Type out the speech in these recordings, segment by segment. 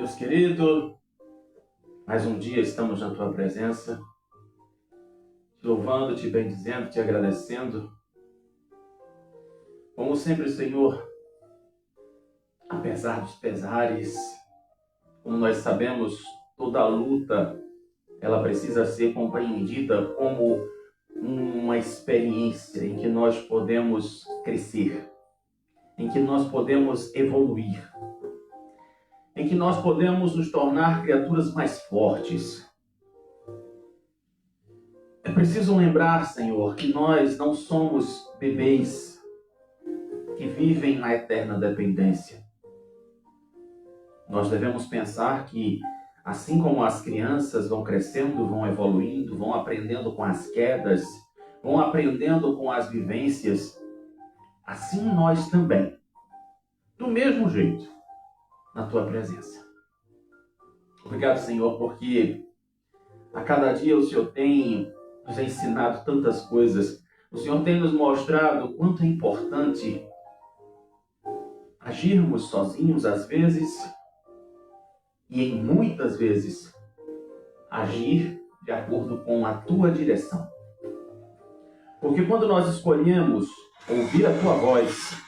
Deus querido, mais um dia estamos na Tua presença, te louvando, te bendizendo, te agradecendo. Como sempre, Senhor, apesar dos pesares, como nós sabemos, toda luta, ela precisa ser compreendida como uma experiência em que nós podemos crescer, em que nós podemos evoluir, em que nós podemos nos tornar criaturas mais fortes. É preciso lembrar, Senhor, que nós não somos bebês que vivem na eterna dependência. Nós devemos pensar que, assim como as crianças vão crescendo, vão evoluindo, vão aprendendo com as quedas, vão aprendendo com as vivências, assim nós também, do mesmo jeito, na Tua presença. Obrigado, Senhor, porque a cada dia o Senhor tem nos ensinado tantas coisas. O Senhor tem nos mostrado o quanto é importante agirmos sozinhos às vezes e em muitas vezes agir de acordo com a Tua direção. Porque quando nós escolhemos ouvir a Tua voz,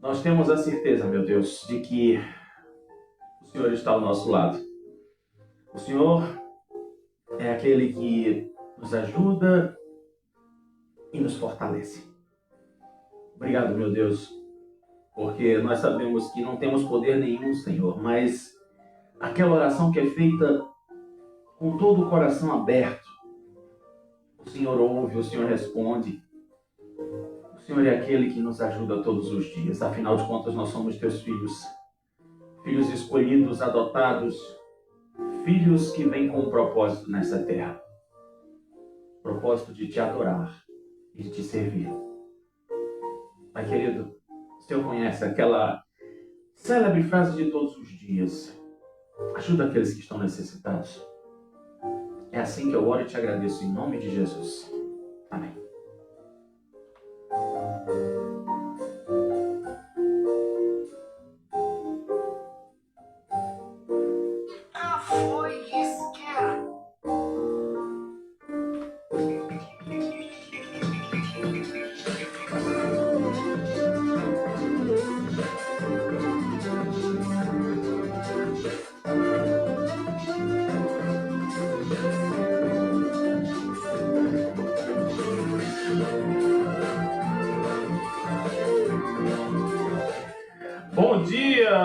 nós temos a certeza, meu Deus, de que o Senhor está ao nosso lado. O Senhor é aquele que nos ajuda e nos fortalece. Obrigado, meu Deus, porque nós sabemos que não temos poder nenhum, Senhor, mas aquela oração que é feita com todo o coração aberto, o Senhor ouve, o Senhor responde. O Senhor é aquele que nos ajuda todos os dias. Afinal de contas, nós somos Teus filhos. Filhos escolhidos, adotados. Filhos que vêm com um propósito nessa terra. Propósito de Te adorar e de Te servir. Pai querido, o Senhor conhece aquela célebre frase de todos os dias. Ajuda aqueles que estão necessitados. É assim que eu oro e Te agradeço em nome de Jesus. Amém.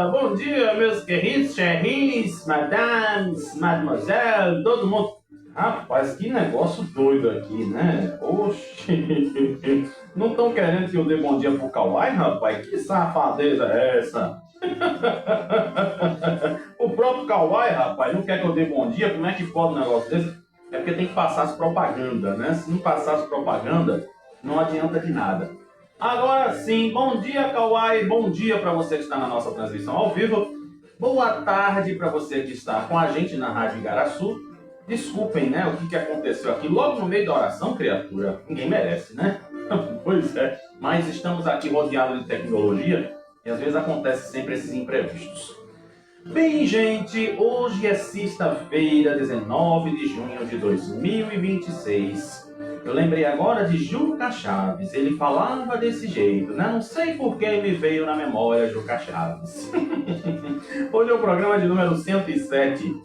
Bom dia, meus queridos, cherries, madames, mademoiselle, todo mundo. Rapaz, que negócio doido aqui, né? Oxi, não estão querendo que eu dê bom dia pro Kawhi, rapaz? Que safadeza é essa? O próprio Kawhi, rapaz, não quer que eu dê bom dia? Como é que pode um negócio desse? É porque tem que passar as propagandas, né? Se não passar as propagandas, não adianta de nada. Agora sim, bom dia, Kawhi, bom dia para você que está na nossa transmissão ao vivo. Boa tarde para você que está com a gente na Rádio Igaraçu. Desculpem, né, o que aconteceu aqui logo no meio da oração, criatura. Ninguém merece, né? Pois é, mas estamos aqui rodeados de tecnologia e às vezes acontece sempre esses imprevistos. Bem, gente, hoje é sexta-feira, 19 de junho de 2026. Eu lembrei agora de Juca Chaves, ele falava desse jeito, né? Não sei por que me veio na memória Juca Chaves. Hoje é o programa de número 107.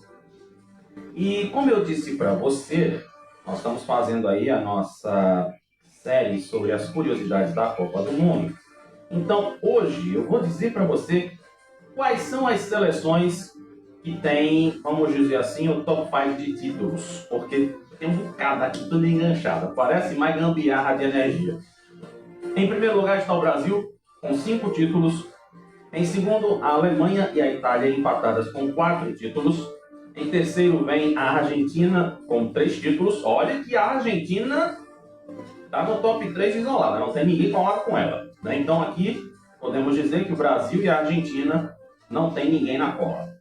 E como eu disse para você, nós estamos fazendo aí a nossa série sobre as curiosidades da Copa do Mundo. Então, hoje eu vou dizer para você quais são as seleções que tem, vamos dizer assim, o top 5 de títulos. Porque tem um bocado aqui tudo enganchado. Parece mais gambiarra de energia. Em primeiro lugar está o Brasil, com 5 títulos. Em segundo, a Alemanha e a Itália empatadas com 4 títulos. Em terceiro vem a Argentina, com 3 títulos. Olha que a Argentina está no top 3 isolada, não tem ninguém colado com ela. Né? Então aqui podemos dizer que o Brasil e a Argentina não tem ninguém na cola.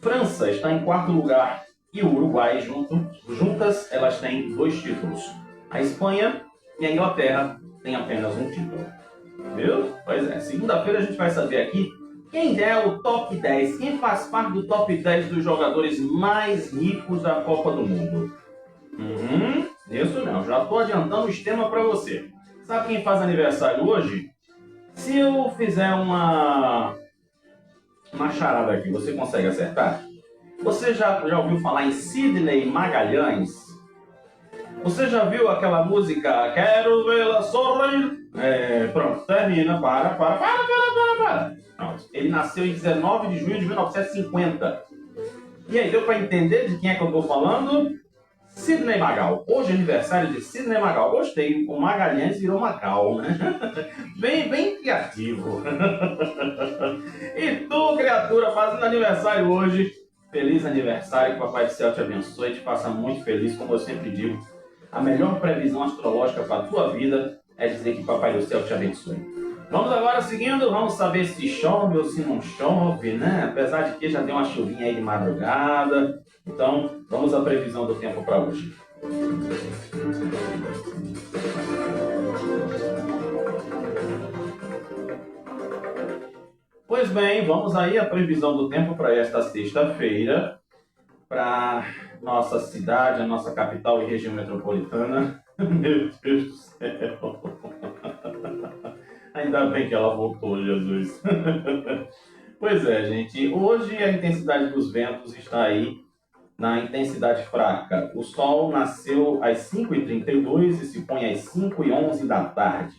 França está em quarto lugar e o Uruguai juntas elas têm 2 títulos. A Espanha e a Inglaterra têm apenas um título. Viu? Pois é, segunda-feira a gente vai saber aqui quem é o top 10, quem faz parte do top 10 dos jogadores mais ricos da Copa do Mundo. Isso não, já estou adiantando o esquema para você. Sabe quem faz aniversário hoje? Se eu fizer uma charada aqui, você consegue acertar? Você já ouviu falar em Sidney Magalhães? Você já viu aquela música Quero Vê-la Sorrir? Pronto, termina, para. Pronto. Ele nasceu em 19 de junho de 1950. E aí, deu para entender de quem é que eu estou falando? Sidney Magal. Hoje é aniversário de Sidney Magal. Gostei, o Magalhães virou Magal, né? bem criativo. E tu, criatura, fazendo aniversário hoje, feliz aniversário, que o Papai do Céu te abençoe, te faça muito feliz, como eu sempre digo. A melhor previsão astrológica para a tua vida é dizer que o Papai do Céu te abençoe. Vamos agora seguindo, vamos saber se chove ou se não chove, né? Apesar de que já deu uma chuvinha aí de madrugada. Então, vamos à previsão do tempo para hoje. Pois bem, vamos aí à previsão do tempo para esta sexta-feira, para nossa cidade, a nossa capital e região metropolitana. Meu Deus do céu! Ainda bem que ela voltou, Jesus. Pois é, gente. Hoje a intensidade dos ventos está aí na intensidade fraca. O Sol nasceu às 5h32 e se põe às 5h11 da tarde.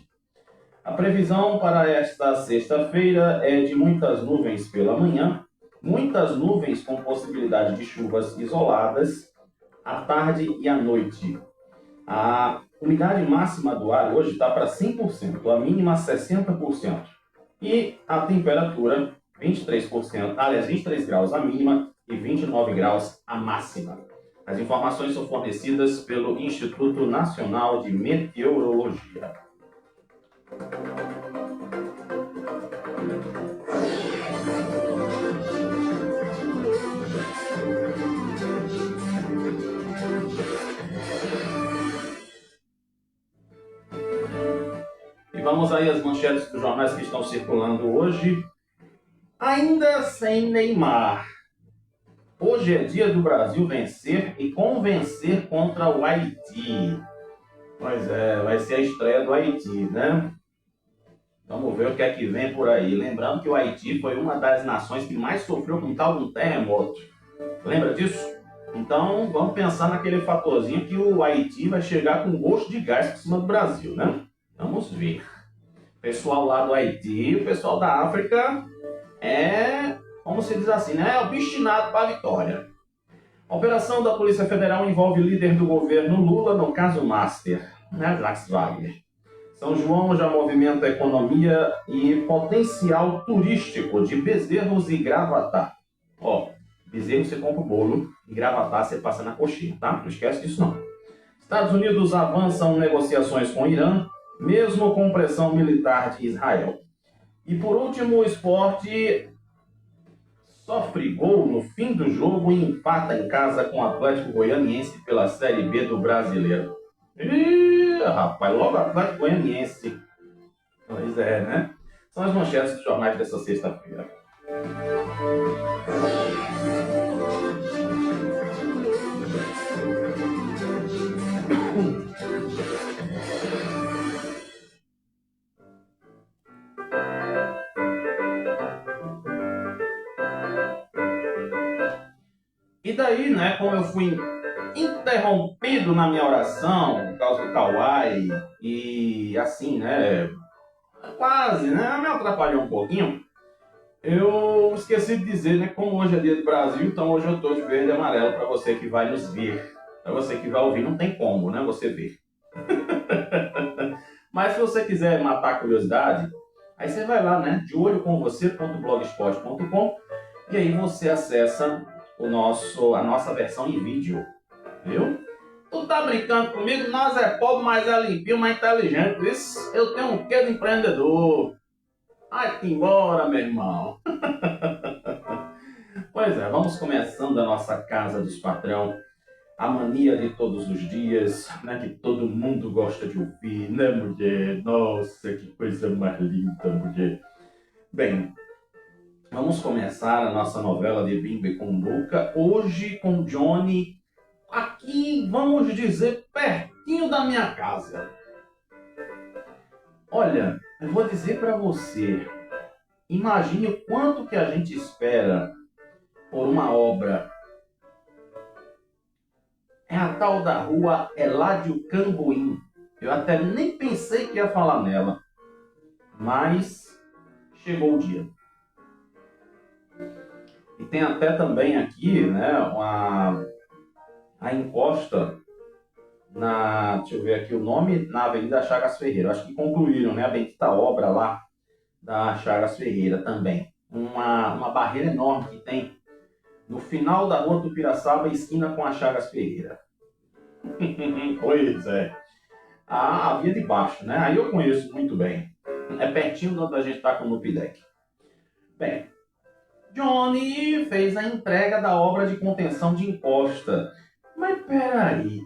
A previsão para esta sexta-feira é de muitas nuvens pela manhã, muitas nuvens com possibilidade de chuvas isoladas à tarde e à noite. A umidade máxima do ar hoje está para 100%, a mínima 60%. E a temperatura 23%, aliás, 23 graus a mínima e 29 graus a máxima. As informações são fornecidas pelo Instituto Nacional de Meteorologia. E vamos aí às manchetes dos jornais que estão circulando hoje. Ainda sem Neymar. Hoje é dia do Brasil vencer e convencer contra o Haiti. Pois é, vai ser a estreia do Haiti, né? Vamos ver o que é que vem por aí. Lembrando que o Haiti foi uma das nações que mais sofreu com tal de um terremoto. Lembra disso? Então, vamos pensar naquele fatorzinho que o Haiti vai chegar com gosto de gás por cima do Brasil, né? Vamos ver. O pessoal lá do Haiti, o pessoal da África como se diz assim, né? É obstinado para a vitória. A operação da Polícia Federal envolve líder do governo Lula no caso Master, né? Jax Wagner. São João já movimenta a economia e potencial turístico de Bezerros e Gravatá. Ó, Bezerros você compra o bolo e Gravatá você passa na coxinha, tá? Não esquece disso não. Estados Unidos avançam negociações com o Irã, mesmo com pressão militar de Israel. E por último, o esporte sofre gol no fim do jogo e empata em casa com o Atlético Goianiense pela Série B do Brasileiro. Ih, rapaz, logo Atlético Goianiense. Pois é, né? São as manchetes dos jornais dessa sexta-feira. E daí, né, como eu fui interrompido na minha oração por causa do Kawhi e assim, né, quase, né, me atrapalhou um pouquinho, eu esqueci de dizer, né, como hoje é dia do Brasil, então hoje eu tô de verde e amarelo para você que vai nos ver. Para você que vai ouvir, não tem como, né, você ver. Mas se você quiser matar a curiosidade, aí você vai lá, né, deolhocomvocê.blogspot.com e aí você acessa a nossa versão em vídeo, viu? Tu tá brincando comigo? Nós é pobre, mas é limpinho, mais inteligente. Isso, eu tenho um quê de empreendedor. Vai-te embora, meu irmão. Pois é, vamos começando a nossa Casa dos Patrão, a mania de todos os dias, né, que todo mundo gosta de ouvir, né, mulher? Nossa, que coisa mais linda, mulher. Bem, vamos começar a nossa novela de Bimba e Cumbuca, hoje com Johnny, aqui, vamos dizer, pertinho da minha casa. Olha, eu vou dizer para você, imagine o quanto que a gente espera por uma obra. É a tal da rua Eládio Cambuim. Eu até nem pensei que ia falar nela, mas chegou o dia. E tem até também aqui, né, a encosta deixa eu ver aqui o nome, na Avenida Chagas Ferreira. Acho que concluíram, né, a bendita obra lá da Chagas Ferreira também. Uma barreira enorme que tem no final da rua Tupiraçaba, esquina com a Chagas Ferreira. Pois é. A via de baixo, né? Aí eu conheço muito bem. É pertinho de onde a gente está com o Nupidec. Bem, Johnny fez a entrega da obra de contenção de encosta. Mas peraí.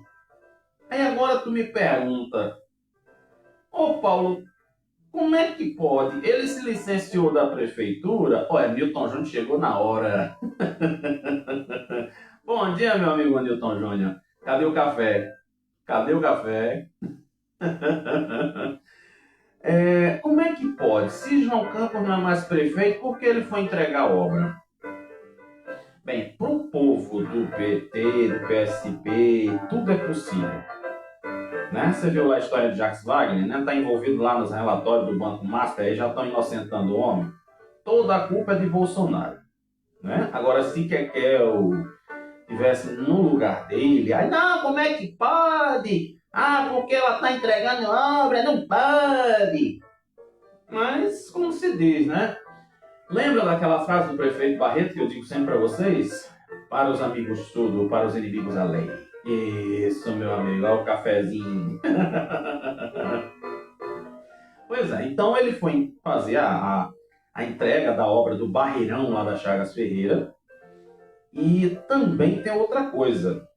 Aí agora tu me pergunta, ô Paulo, como é que pode? Ele se licenciou da prefeitura? Olha, Newton Júnior chegou na hora. Bom dia, meu amigo Newton Júnior. Cadê o café? Cadê o café? Como é que pode? Se João Campos não é mais prefeito, por que ele foi entregar a obra? Bem, para o povo do PT, do PSP, tudo é possível. Né? Você viu lá a história de Jacques Wagner, né? Está envolvido lá nos relatórios do Banco Master, aí já estão inocentando o homem. Toda a culpa é de Bolsonaro. Né? Agora, se Kekel estivesse no lugar dele, aí não, como é que pode? Ah, porque ela está entregando obra, não pode. Mas, como se diz, né? Lembra daquela frase do prefeito Barreto que eu digo sempre para vocês? Para os amigos tudo, para os inimigos a lei. Isso, meu amigo, olha o cafezinho. Pois é, então ele foi fazer a entrega da obra do Barreirão lá da Chagas Ferreira. E também tem outra coisa.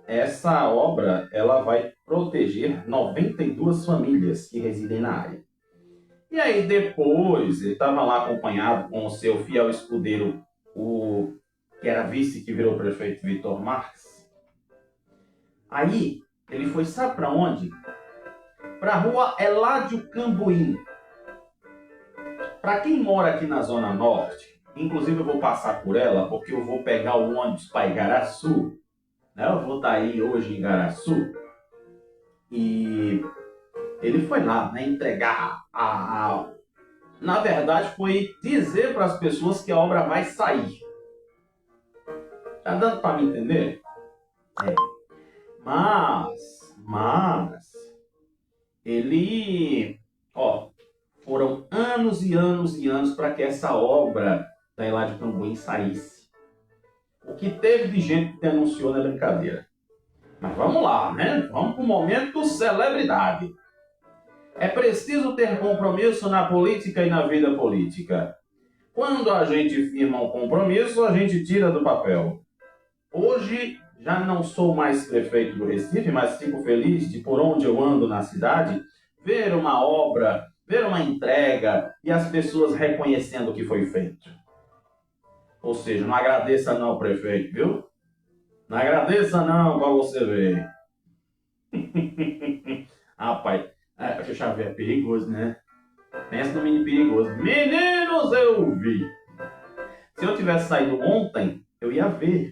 Essa obra ela vai proteger 92 famílias que residem na área. E aí depois, ele estava lá acompanhado com o seu fiel escudeiro, que era vice que virou prefeito, Vitor Marques. Aí, ele foi, sabe para onde? Para a rua Eládio Cambuim. Para quem mora aqui na Zona Norte, inclusive eu vou passar por ela, porque eu vou pegar o ônibus para Igaraçu. Né? Eu vou estar aí hoje em Igaraçu. E ele foi lá, né, entregar Na verdade, foi dizer para as pessoas que a obra vai sair. Tá dando para me entender? Mas, ele, foram anos e anos e anos para que essa obra da Eládio Cambuim saísse. O que teve de gente que denunciou na brincadeira. Mas vamos lá, né? Vamos para o momento celebridade. É preciso ter compromisso na política e na vida política. Quando a gente firma um compromisso, a gente tira do papel. Hoje, já não sou mais prefeito do Recife, mas fico feliz de, por onde eu ando na cidade, ver uma obra, ver uma entrega e as pessoas reconhecendo o que foi feito. Ou seja, não agradeça não, prefeito, viu? Não agradeça não, para você ver. Rapaz, deixa eu ver, é perigoso, né? Pensa no menino perigoso. Meninos, eu vi. Se eu tivesse saído ontem, eu ia ver,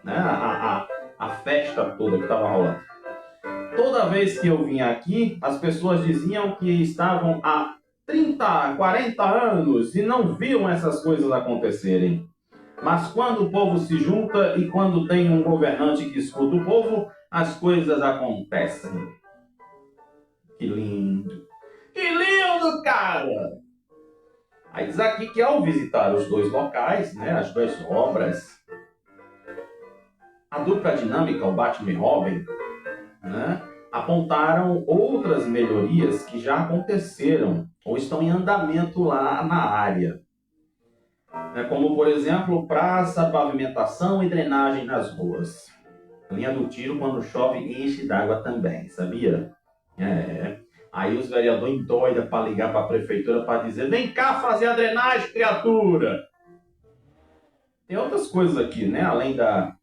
né, a festa toda que estava rolando. Toda vez que eu vinha aqui, as pessoas diziam que estavam há 30, 40 anos e não viam essas coisas acontecerem. Mas quando o povo se junta e quando tem um governante que escuta o povo, as coisas acontecem. Que lindo! Que lindo, cara! Aí diz aqui que ao visitar os dois locais, né, as duas obras, a dupla dinâmica, o Batman e Robin, né, apontaram outras melhorias que já aconteceram ou estão em andamento lá na área. né? Como, por exemplo, praça, pavimentação e drenagem nas ruas. Linha do tiro, quando chove, enche d'água também, sabia? É. Aí os vereadores endoidam para ligar para a prefeitura para dizer: vem cá fazer a drenagem, criatura! Tem outras coisas aqui, né? Além da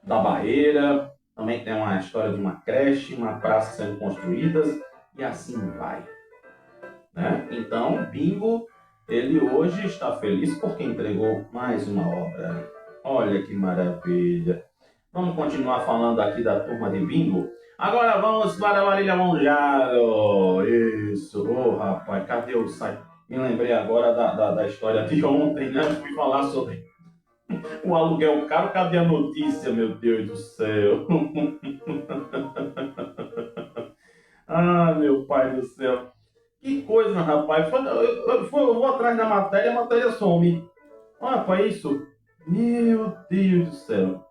barreira, também tem uma história de uma creche, uma praça sendo construídas e assim vai, né? Então, Bingo, ele hoje está feliz porque entregou mais uma obra. Olha que maravilha! Vamos continuar falando aqui da turma de Bingo. Agora vamos para a Marília Monjaro. Isso, rapaz, cadê o site? Me lembrei agora da história de ontem, né? Fui falar sobre o aluguel caro. Cadê a notícia, meu Deus do céu? Ah, meu pai do céu. Que coisa, rapaz. Eu vou atrás da matéria, a matéria some. Olha, rapaz, isso. Meu Deus do céu.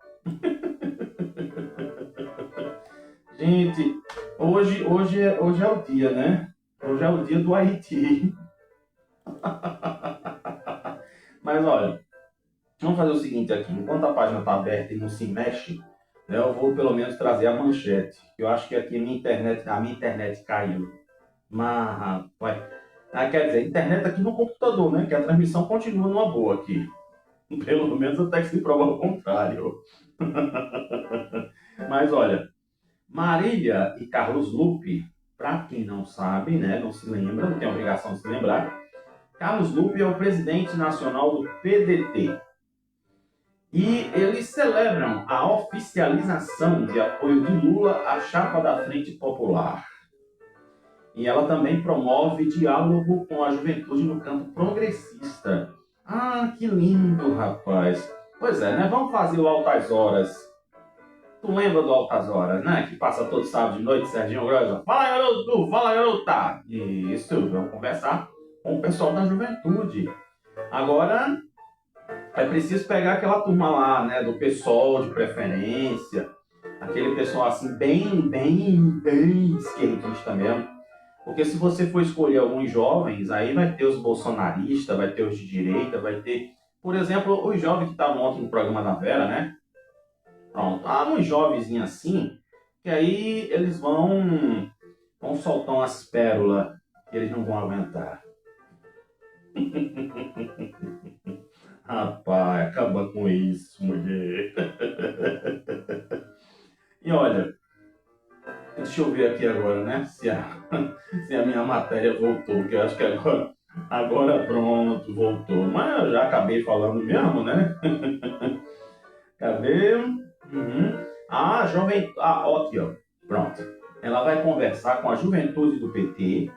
Gente, hoje é o dia, né? Hoje é o dia do Haiti. Mas olha, vamos fazer o seguinte aqui. Enquanto a página está aberta e não se mexe, né, eu vou pelo menos trazer a manchete. Eu acho que aqui a minha internet caiu. Mas, rapaz, quer dizer, a internet aqui no computador, né? Que a transmissão continua numa boa aqui. Pelo menos até que se prova o contrário. Mas olha, Marília e Carlos Lupe, para quem não sabe, né, não se lembra, não tem obrigação de se lembrar, Carlos Lupe é o presidente nacional do PDT. E eles celebram a oficialização de apoio de Lula à chapa da Frente Popular. E ela também promove diálogo com a juventude no campo progressista. Ah, que lindo, rapaz. Pois é, né? Vamos fazer o Altas Horas. Tu lembra do Altas Horas, né? Que passa todo sábado de noite, Serginho Grossa. Fala, garoto! Fala, garota! Isso, vamos conversar com o pessoal da juventude. Agora, é preciso pegar aquela turma lá, né? Do PSOL de preferência. Aquele pessoal assim, bem esquerdista mesmo. Porque se você for escolher alguns jovens, aí vai ter os bolsonaristas, vai ter os de direita, vai ter, por exemplo, os jovens que estavam ontem no programa da Vera, né? Pronto, há uns jovens assim, que aí eles vão soltar umas pérolas que eles não vão aguentar. Rapaz, acaba com isso, mulher. E olha, deixa eu ver aqui agora, né? Se a minha matéria voltou, porque eu acho que agora pronto, voltou. Mas eu já acabei falando mesmo, né? Cadê? Uhum. Aqui, ó. Pronto. Ela vai conversar com a juventude do PT,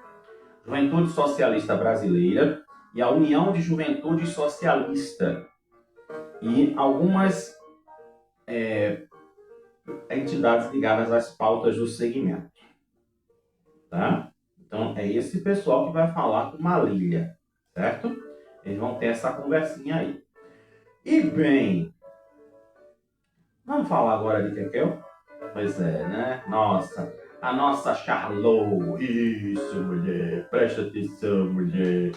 Juventude Socialista Brasileira e a União de Juventude Socialista e algumas entidades ligadas às pautas do segmento. Tá? Então, é esse pessoal que vai falar com Marília, certo? Eles vão ter essa conversinha aí. E bem, vamos falar agora de Kekel? Pois é, né? Nossa, a nossa Charlot. Isso, mulher. Presta atenção, mulher.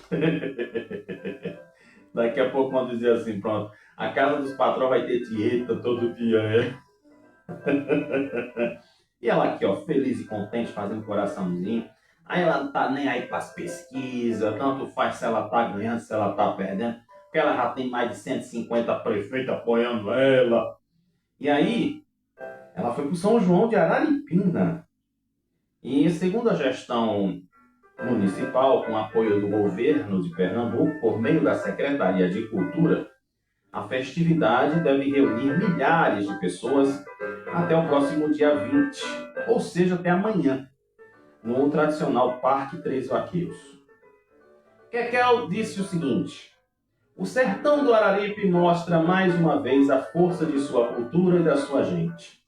Daqui a pouco vão dizer assim, pronto. A casa dos patrões vai ter dieta todo dia, né? E ela aqui, ó, feliz e contente, fazendo coraçãozinho. Aí ela não tá nem aí para as pesquisas, tanto faz se ela tá ganhando, se ela tá perdendo, porque ela já tem mais de 150 prefeitos apoiando ela. E aí, ela foi para São João de Araripina. E segundo a gestão municipal, com apoio do governo de Pernambuco, por meio da Secretaria de Cultura, a festividade deve reunir milhares de pessoas até o próximo dia 20, ou seja, até amanhã, no tradicional Parque Três Vaqueiros. Kekel disse o seguinte: o sertão do Araripe mostra mais uma vez a força de sua cultura e da sua gente.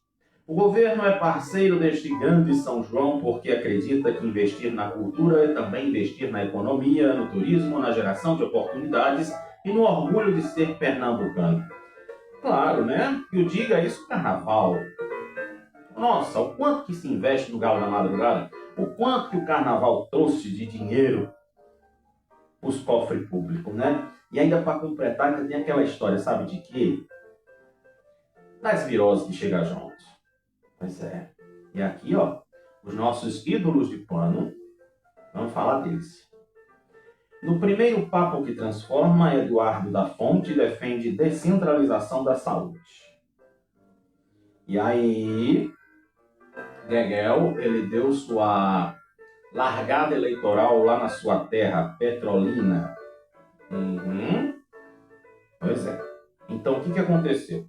O governo é parceiro deste grande São João porque acredita que investir na cultura é também investir na economia, no turismo, na geração de oportunidades e no orgulho de ser pernambucano. Claro, né? Que o diga isso o carnaval. Nossa, o quanto que se investe no Galo da Madrugada, o quanto que o carnaval trouxe de dinheiro. os cofres públicos, né? E ainda para completar, ainda tem aquela história, sabe de quê? Das viroses que chegam junto. Pois é. E aqui, ó, os nossos ídolos de pano, vamos falar deles. No primeiro papo que transforma, Eduardo da Fonte defende descentralização da saúde. E aí, Geguel, ele deu sua largada eleitoral lá na sua terra, Petrolina. Pois é. Então, o que aconteceu?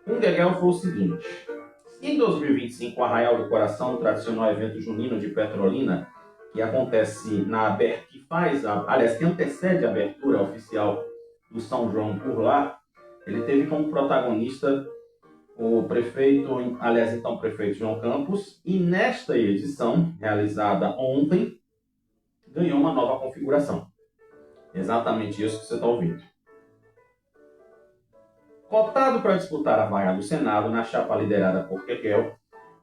Com Geguel foi o seguinte. Em 2025, o Arraial do Coração, o tradicional evento junino de Petrolina, que acontece na abertura, que faz, aliás, que antecede a abertura oficial do São João por lá, ele teve como protagonista o prefeito, aliás, então prefeito João Campos, e nesta edição, realizada ontem, ganhou uma nova configuração. Exatamente isso que você está ouvindo. Cotado para disputar a vaga do Senado na chapa liderada por Geguel,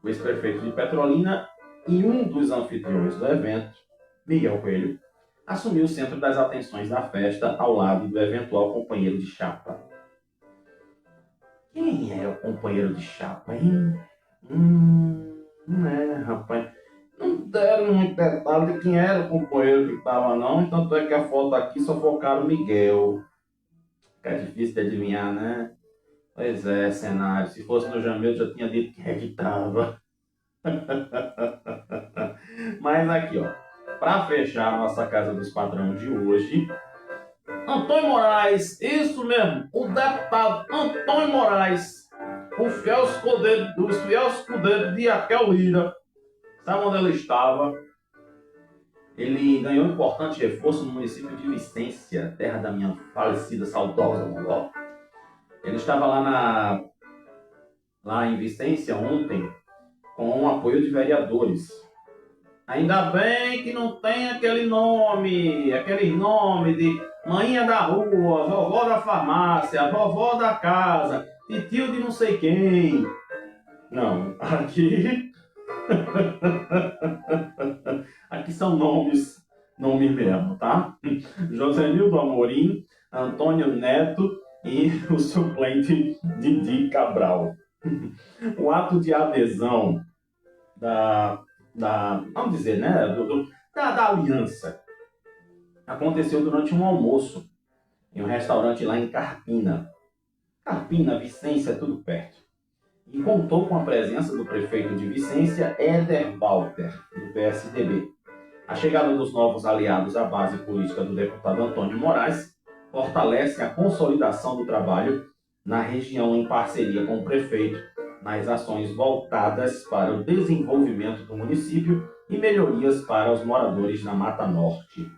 o ex-prefeito de Petrolina e um dos anfitriões do evento, Miguel Coelho, assumiu o centro das atenções da festa ao lado do eventual companheiro de chapa. Quem é o companheiro de chapa, hein? Rapaz. Não deram muito detalhe de quem era o companheiro que estava, não. Tanto é que a foto aqui só focaram o Miguel. Fica difícil de adivinhar, né? Pois é, cenário. Se fosse no Jamil, eu já tinha dito quem é que estava. Mas aqui, ó. Para fechar a nossa Casa dos Patrões de hoje, Antônio Moraes, isso mesmo, o deputado Antônio Moraes, o fiel escudeiro de Raquel Lira, sabe onde ele estava? Ele ganhou um importante reforço no município de Vicência, terra da minha falecida, saudosa avó. Ele estava lá em Vicência ontem com o apoio de vereadores. Ainda bem que não tem aquele nome de maninha da rua, vovó da farmácia, vovó da casa, tio de não sei quem. Não, aqui... aqui são nomes mesmo, tá? Josenildo Amorim, Antônio Neto e o suplente Didi Cabral. O ato de adesão vamos dizer, né, da aliança aconteceu durante um almoço em um restaurante lá em Carpina, Vicência, tudo perto, e contou com a presença do prefeito de Vicência, Éder Walter, do PSDB. A chegada dos novos aliados à base política do deputado Antônio Moraes fortalece a consolidação do trabalho na região em parceria com o prefeito nas ações voltadas para o desenvolvimento do município e melhorias para os moradores da Mata Norte.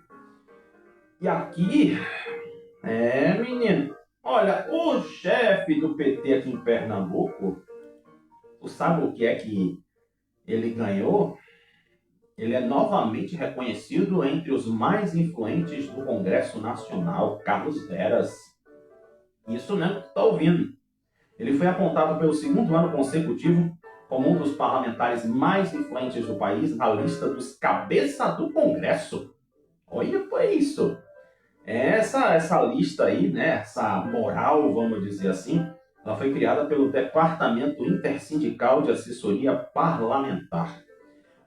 E aqui, menino, olha, o chefe do PT aqui em Pernambuco, tu sabe o que é que ele ganhou? Ele é novamente reconhecido entre os mais influentes do Congresso Nacional, Carlos Veras. Isso mesmo que tu tá ouvindo. Ele foi apontado pelo segundo ano consecutivo como um dos parlamentares mais influentes do país na lista dos cabeça do Congresso. Olha por isso. Essa lista aí, né, essa moral, vamos dizer assim, ela foi criada pelo Departamento Intersindical de Assessoria Parlamentar.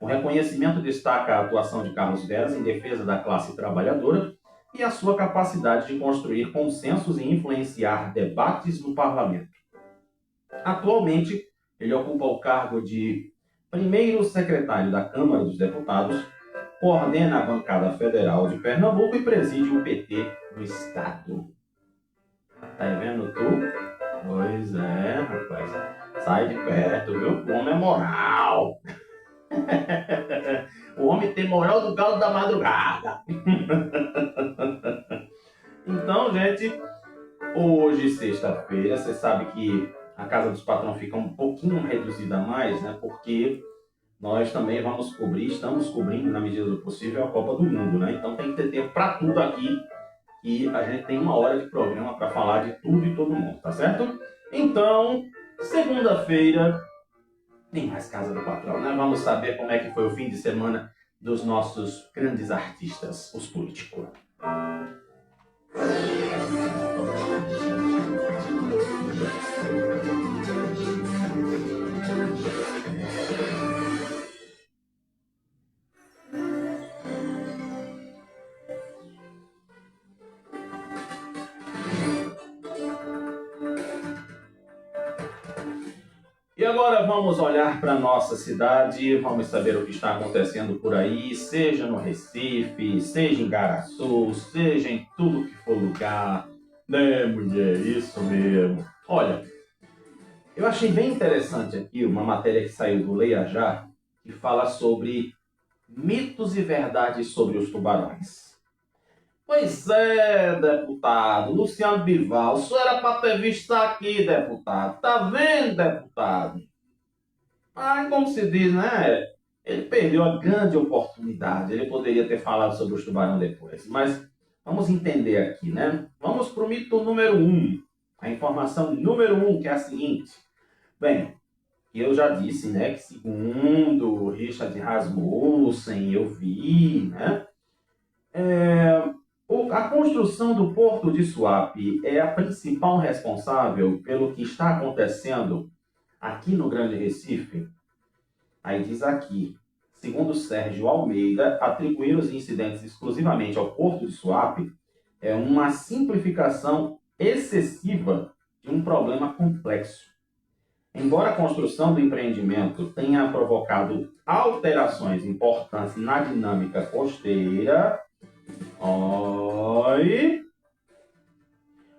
O reconhecimento destaca a atuação de Carlos Veras em defesa da classe trabalhadora e a sua capacidade de construir consensos e influenciar debates no parlamento. Atualmente, ele ocupa o cargo de primeiro secretário da Câmara dos Deputados, coordena a bancada federal de Pernambuco e preside o PT no estado. Tá vendo tu? Pois é, rapaz. Sai de perto, viu? O homem é moral. O homem tem moral do galo da madrugada. Então, gente, hoje, sexta-feira, você sabe que a Casa dos Patrões fica um pouquinho reduzida a mais, né? Porque nós também estamos cobrindo, na medida do possível, a Copa do Mundo, né? Então tem que ter tempo para tudo aqui e a gente tem 1 hora de programa para falar de tudo e todo mundo, tá certo? Então, segunda-feira tem mais Casa do Patrão, né? Vamos saber como é que foi o fim de semana dos nossos grandes artistas, os políticos. E agora vamos olhar para a nossa cidade, vamos saber o que está acontecendo por aí, seja no Recife, seja em Garaçu, seja em tudo que for lugar. Né, mulher? Isso mesmo. Olha, eu achei bem interessante aqui uma matéria que saiu do Leia Já, que fala sobre mitos e verdades sobre os tubarões. Pois é, deputado, Luciano Bivar, o senhor era para ter visto isso aqui, deputado. Tá vendo, deputado? Mas, como se diz, né? Ele perdeu a grande oportunidade. Ele poderia ter falado sobre os tubarões depois. Mas vamos entender aqui, né? Vamos para o mito número 1. A informação número 1, que é a seguinte. Bem, eu já disse, né, que segundo Richard Rasmussen, eu vi, né? A construção do Porto de Suape é a principal responsável pelo que está acontecendo aqui no Grande Recife. Aí diz aqui, segundo Sérgio Almeida, atribuir os incidentes exclusivamente ao Porto de Suape é uma simplificação excessiva de um problema complexo. Embora a construção do empreendimento tenha provocado alterações importantes na dinâmica costeira,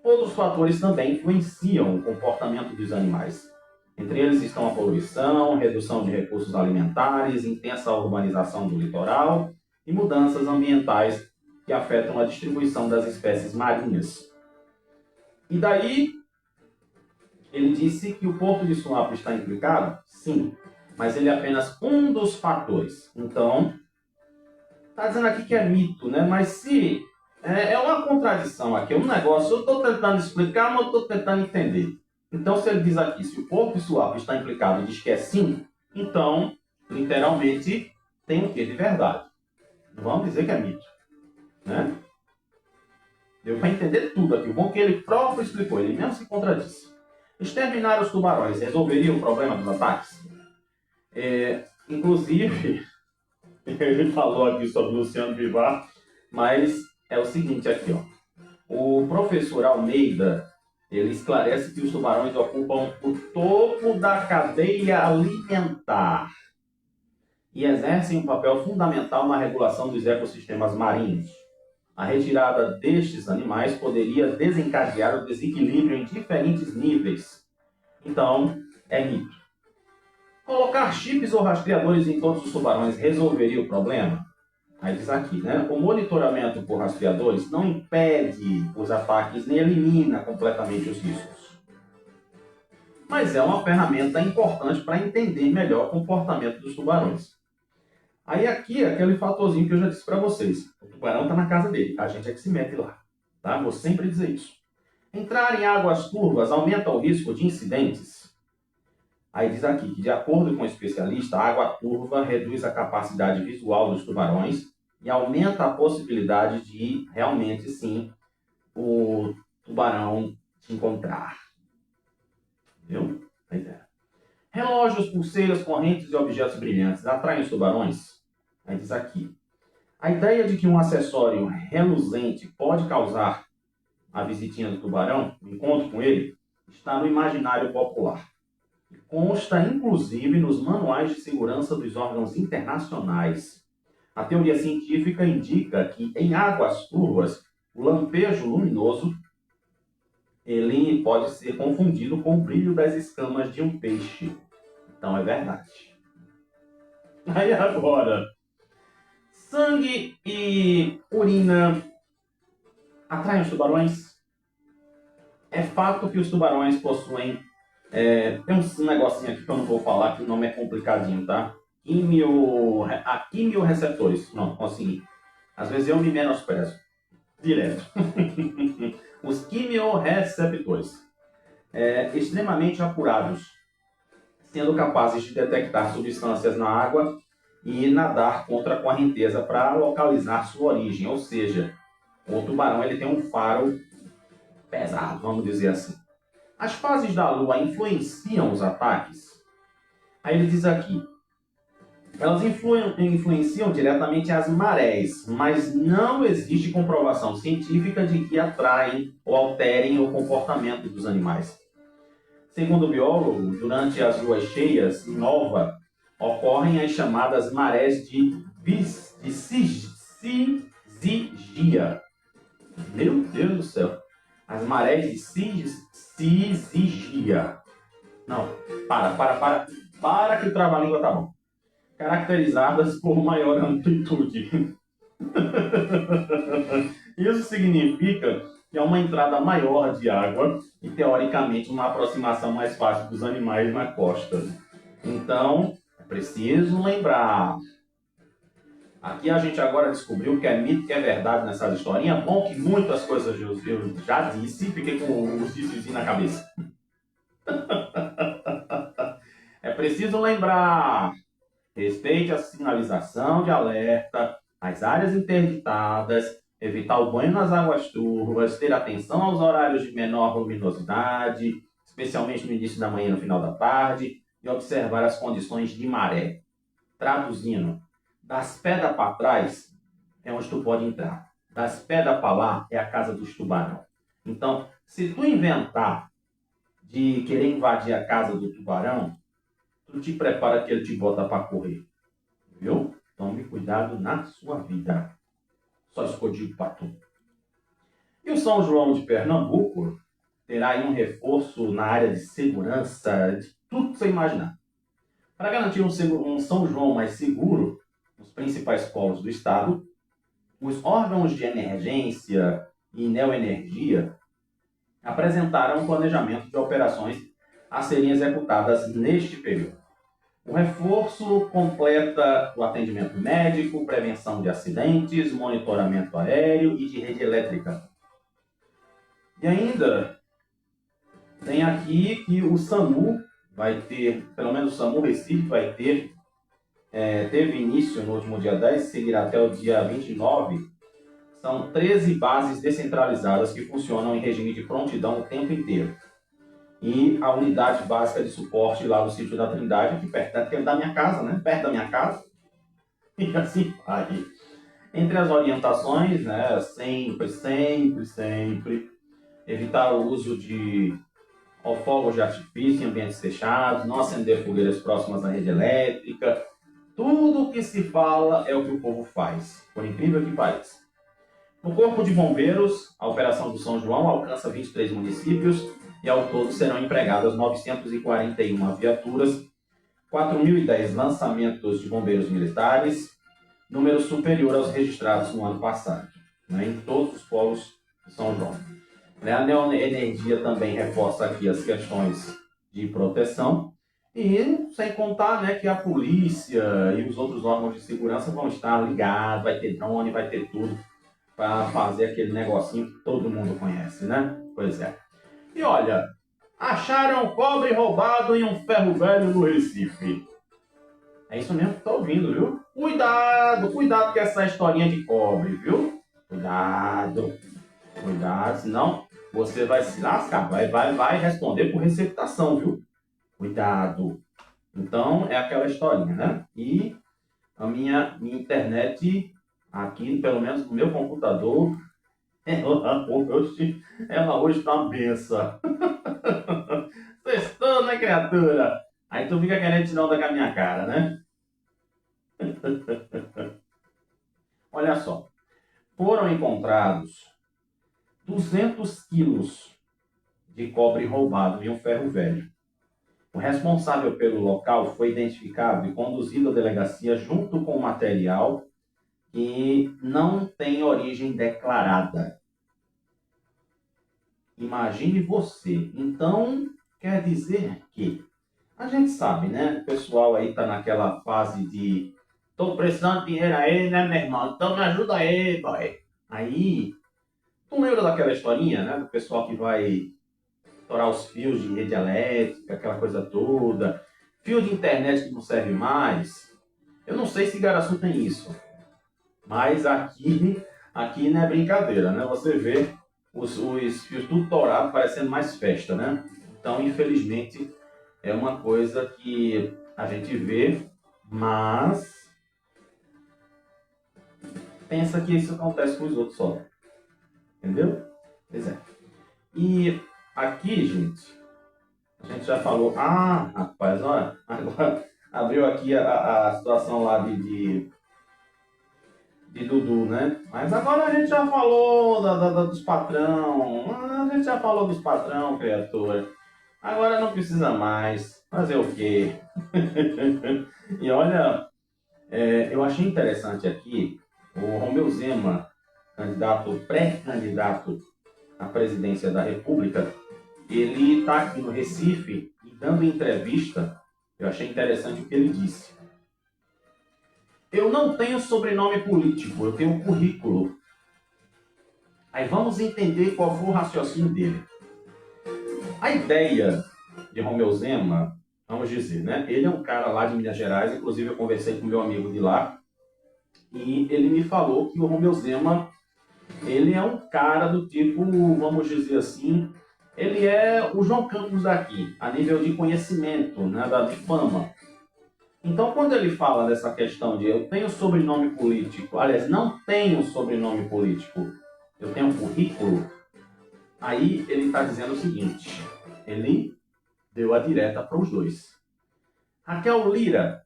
outros fatores também influenciam o comportamento dos animais. Entre eles estão a poluição, redução de recursos alimentares, intensa urbanização do litoral e mudanças ambientais que afetam a distribuição das espécies marinhas. E daí, ele disse que o Porto de Suape está implicado? Sim, mas ele é apenas um dos fatores. Então, está dizendo aqui que é mito, né? Mas se é uma contradição aqui, um negócio, eu estou tentando explicar, mas eu estou tentando entender. Então, se ele diz aqui, se o Porto de Suape está implicado e diz que é sim, então, literalmente, tem o que de verdade. Não vamos dizer que é mito, né? Deu para entender tudo aqui. O bom é que ele próprio explicou, ele mesmo se contradisse. Exterminar os tubarões resolveria o problema dos ataques? Inclusive, ele falou aqui sobre o Luciano Bivar, mas é o seguinte aqui, ó. O professor Almeida, ele esclarece que os tubarões ocupam o topo da cadeia alimentar e exercem um papel fundamental na regulação dos ecossistemas marinhos. A retirada destes animais poderia desencadear o desequilíbrio em diferentes níveis. Então, é mito. Colocar chips ou rastreadores em todos os tubarões resolveria o problema? Aí diz aqui, né? O monitoramento por rastreadores não impede os ataques nem elimina completamente os riscos. Mas é uma ferramenta importante para entender melhor o comportamento dos tubarões. Aí aqui, aquele fatorzinho que eu já disse para vocês. O tubarão está na casa dele, a gente é que se mete lá. Tá? Vou sempre dizer isso. Entrar em águas turvas aumenta o risco de incidentes? Aí diz aqui que, de acordo com o especialista, a água turva reduz a capacidade visual dos tubarões e aumenta a possibilidade de, realmente, sim, o tubarão te encontrar. Viu? Pois é. Relógios, pulseiras, correntes e objetos brilhantes atraem os tubarões? Aí diz aqui. A ideia de que um acessório reluzente pode causar a visitinha do tubarão, o encontro com ele, está no imaginário popular. Consta, inclusive, nos manuais de segurança dos órgãos internacionais. A teoria científica indica que, em águas turvas, o lampejo luminoso ele pode ser confundido com o brilho das escamas de um peixe. Então, é verdade. Aí agora, sangue e urina atraem os tubarões? É fato que os tubarões possuem... tem um negocinho aqui que eu não vou falar, que o nome é complicadinho, tá? Quimioreceptores. Não, consegui. Às vezes eu me menosprezo. Direto. Os quimioreceptores. Extremamente apurados, sendo capazes de detectar substâncias na água e nadar contra a correnteza para localizar sua origem. Ou seja, O tubarão ele tem um faro pesado, vamos dizer assim. As fases da Lua influenciam os ataques? Aí ele diz aqui, elas influenciam diretamente as marés, mas não existe comprovação científica de que atraem ou alterem o comportamento dos animais. Segundo o biólogo, durante as luas cheias em nova, ocorrem as chamadas marés de sigia. Meu Deus do céu! As marés de sigia. Não, para que o trava-língua tá bom. Caracterizadas por maior amplitude. Isso significa que há uma entrada maior de água e, teoricamente, uma aproximação mais fácil dos animais na costa. Então, é preciso lembrar. Aqui a gente agora descobriu que é mito, que é verdade nessas historinhas. Bom que muitas coisas eu já disse, fiquei com os discos na cabeça. É preciso lembrar. Respeite a sinalização de alerta, as áreas interditadas, evitar o banho nas águas turvas, ter atenção aos horários de menor luminosidade, especialmente no início da manhã e no final da tarde, e observar as condições de maré. Traduzindo, das pedras para trás é onde tu pode entrar. Das pedras para lá é a casa dos tubarão. Então, se tu inventar de querer invadir a casa do tubarão, tu te prepara que ele te bota para correr. Viu? Tome cuidado na sua vida. Só isso que eu digo para tu. E o São João de Pernambuco terá aí um reforço na área de segurança, de tudo que você imaginar. Para garantir um São João mais seguro nos principais polos do estado, os órgãos de emergência e neoenergia apresentaram um planejamento de operações a serem executadas neste período. O reforço completa o atendimento médico, prevenção de acidentes, monitoramento aéreo e de rede elétrica. E ainda tem aqui que o SAMU vai ter, pelo menos o SAMU Recife vai ter, teve início no último dia 10, seguirá até o dia 29. São 13 bases descentralizadas que funcionam em regime de prontidão o tempo inteiro. E a unidade básica de suporte lá do sítio da Trindade, aqui perto da minha casa, né? Perto da minha casa. E assim vai. Entre as orientações, né? Sempre evitar o uso de fogos de artifício em ambientes fechados, não acender fogueiras próximas à rede elétrica. Tudo o que se fala é o que o povo faz, por incrível que pareça. No Corpo de Bombeiros, a Operação do São João alcança 23 municípios e ao todo serão empregadas 941 viaturas, 4.010 lançamentos de bombeiros militares, número superior aos registrados no ano passado, né, em todos os polos de São João. A Neoenergia também reforça aqui as questões de proteção e sem contar, né, que a polícia e os outros órgãos de segurança vão estar ligados, vai ter drone, vai ter tudo para fazer aquele negocinho que todo mundo conhece, né? Pois é. E olha, acharam cobre roubado em um ferro velho no Recife. É isso mesmo que estou ouvindo, viu? Cuidado com essa historinha de cobre, viu? Cuidado, senão você vai se lascar, vai responder por receptação, viu? Cuidado. Então, é aquela historinha, né? E a minha internet, aqui, pelo menos no meu computador, ela hoje tá uma benção. Sextou, né, criatura? Aí tu fica querendo tirar onda com a minha cara, né? Olha só. Foram encontrados 200 quilos de cobre roubado em um ferro velho. O responsável pelo local foi identificado e conduzido à delegacia junto com o material que não tem origem declarada. Imagine você. Então, quer dizer que a gente sabe, né? O pessoal aí tá naquela fase de tô precisando de dinheiro aí, né, meu irmão? Então me ajuda aí, boy. Aí, tu lembra daquela historinha, né? Do pessoal que vai estourar os fios de rede elétrica, aquela coisa toda. Fio de internet que não serve mais. Eu não sei se Igaraçu tem isso. Mas aqui Aqui não é brincadeira, né? Você vê os fios tudo dourado, parecendo mais festa, né? Então, infelizmente, é uma coisa que a gente vê, mas pensa que isso acontece com os outros só. Entendeu? Pois é. E aqui, gente, a gente já falou. Ah, rapaz, olha, agora abriu aqui a situação lá de Dudu, né? Mas agora a gente já falou dos patrão. A gente já falou dos patrão, criatura. Agora não precisa mais. Fazer o quê? E olha, eu achei interessante aqui o Romeu Zema, pré-candidato à presidência da República. Ele está aqui no Recife e dando entrevista. Eu achei interessante o que ele disse. Eu não tenho sobrenome político, eu tenho currículo. Aí vamos entender qual foi o raciocínio dele. A ideia de Romeu Zema, vamos dizer, né? Ele é um cara lá de Minas Gerais, inclusive eu conversei com meu amigo de lá, e ele me falou que o Romeu Zema, ele é um cara do tipo, vamos dizer assim, ele é o João Campos daqui, a nível de conhecimento, né, de fama. Então, quando ele fala dessa questão de eu tenho sobrenome político, aliás, não tenho sobrenome político, eu tenho currículo, aí ele está dizendo o seguinte, ele deu a direta para os dois. Raquel Lira,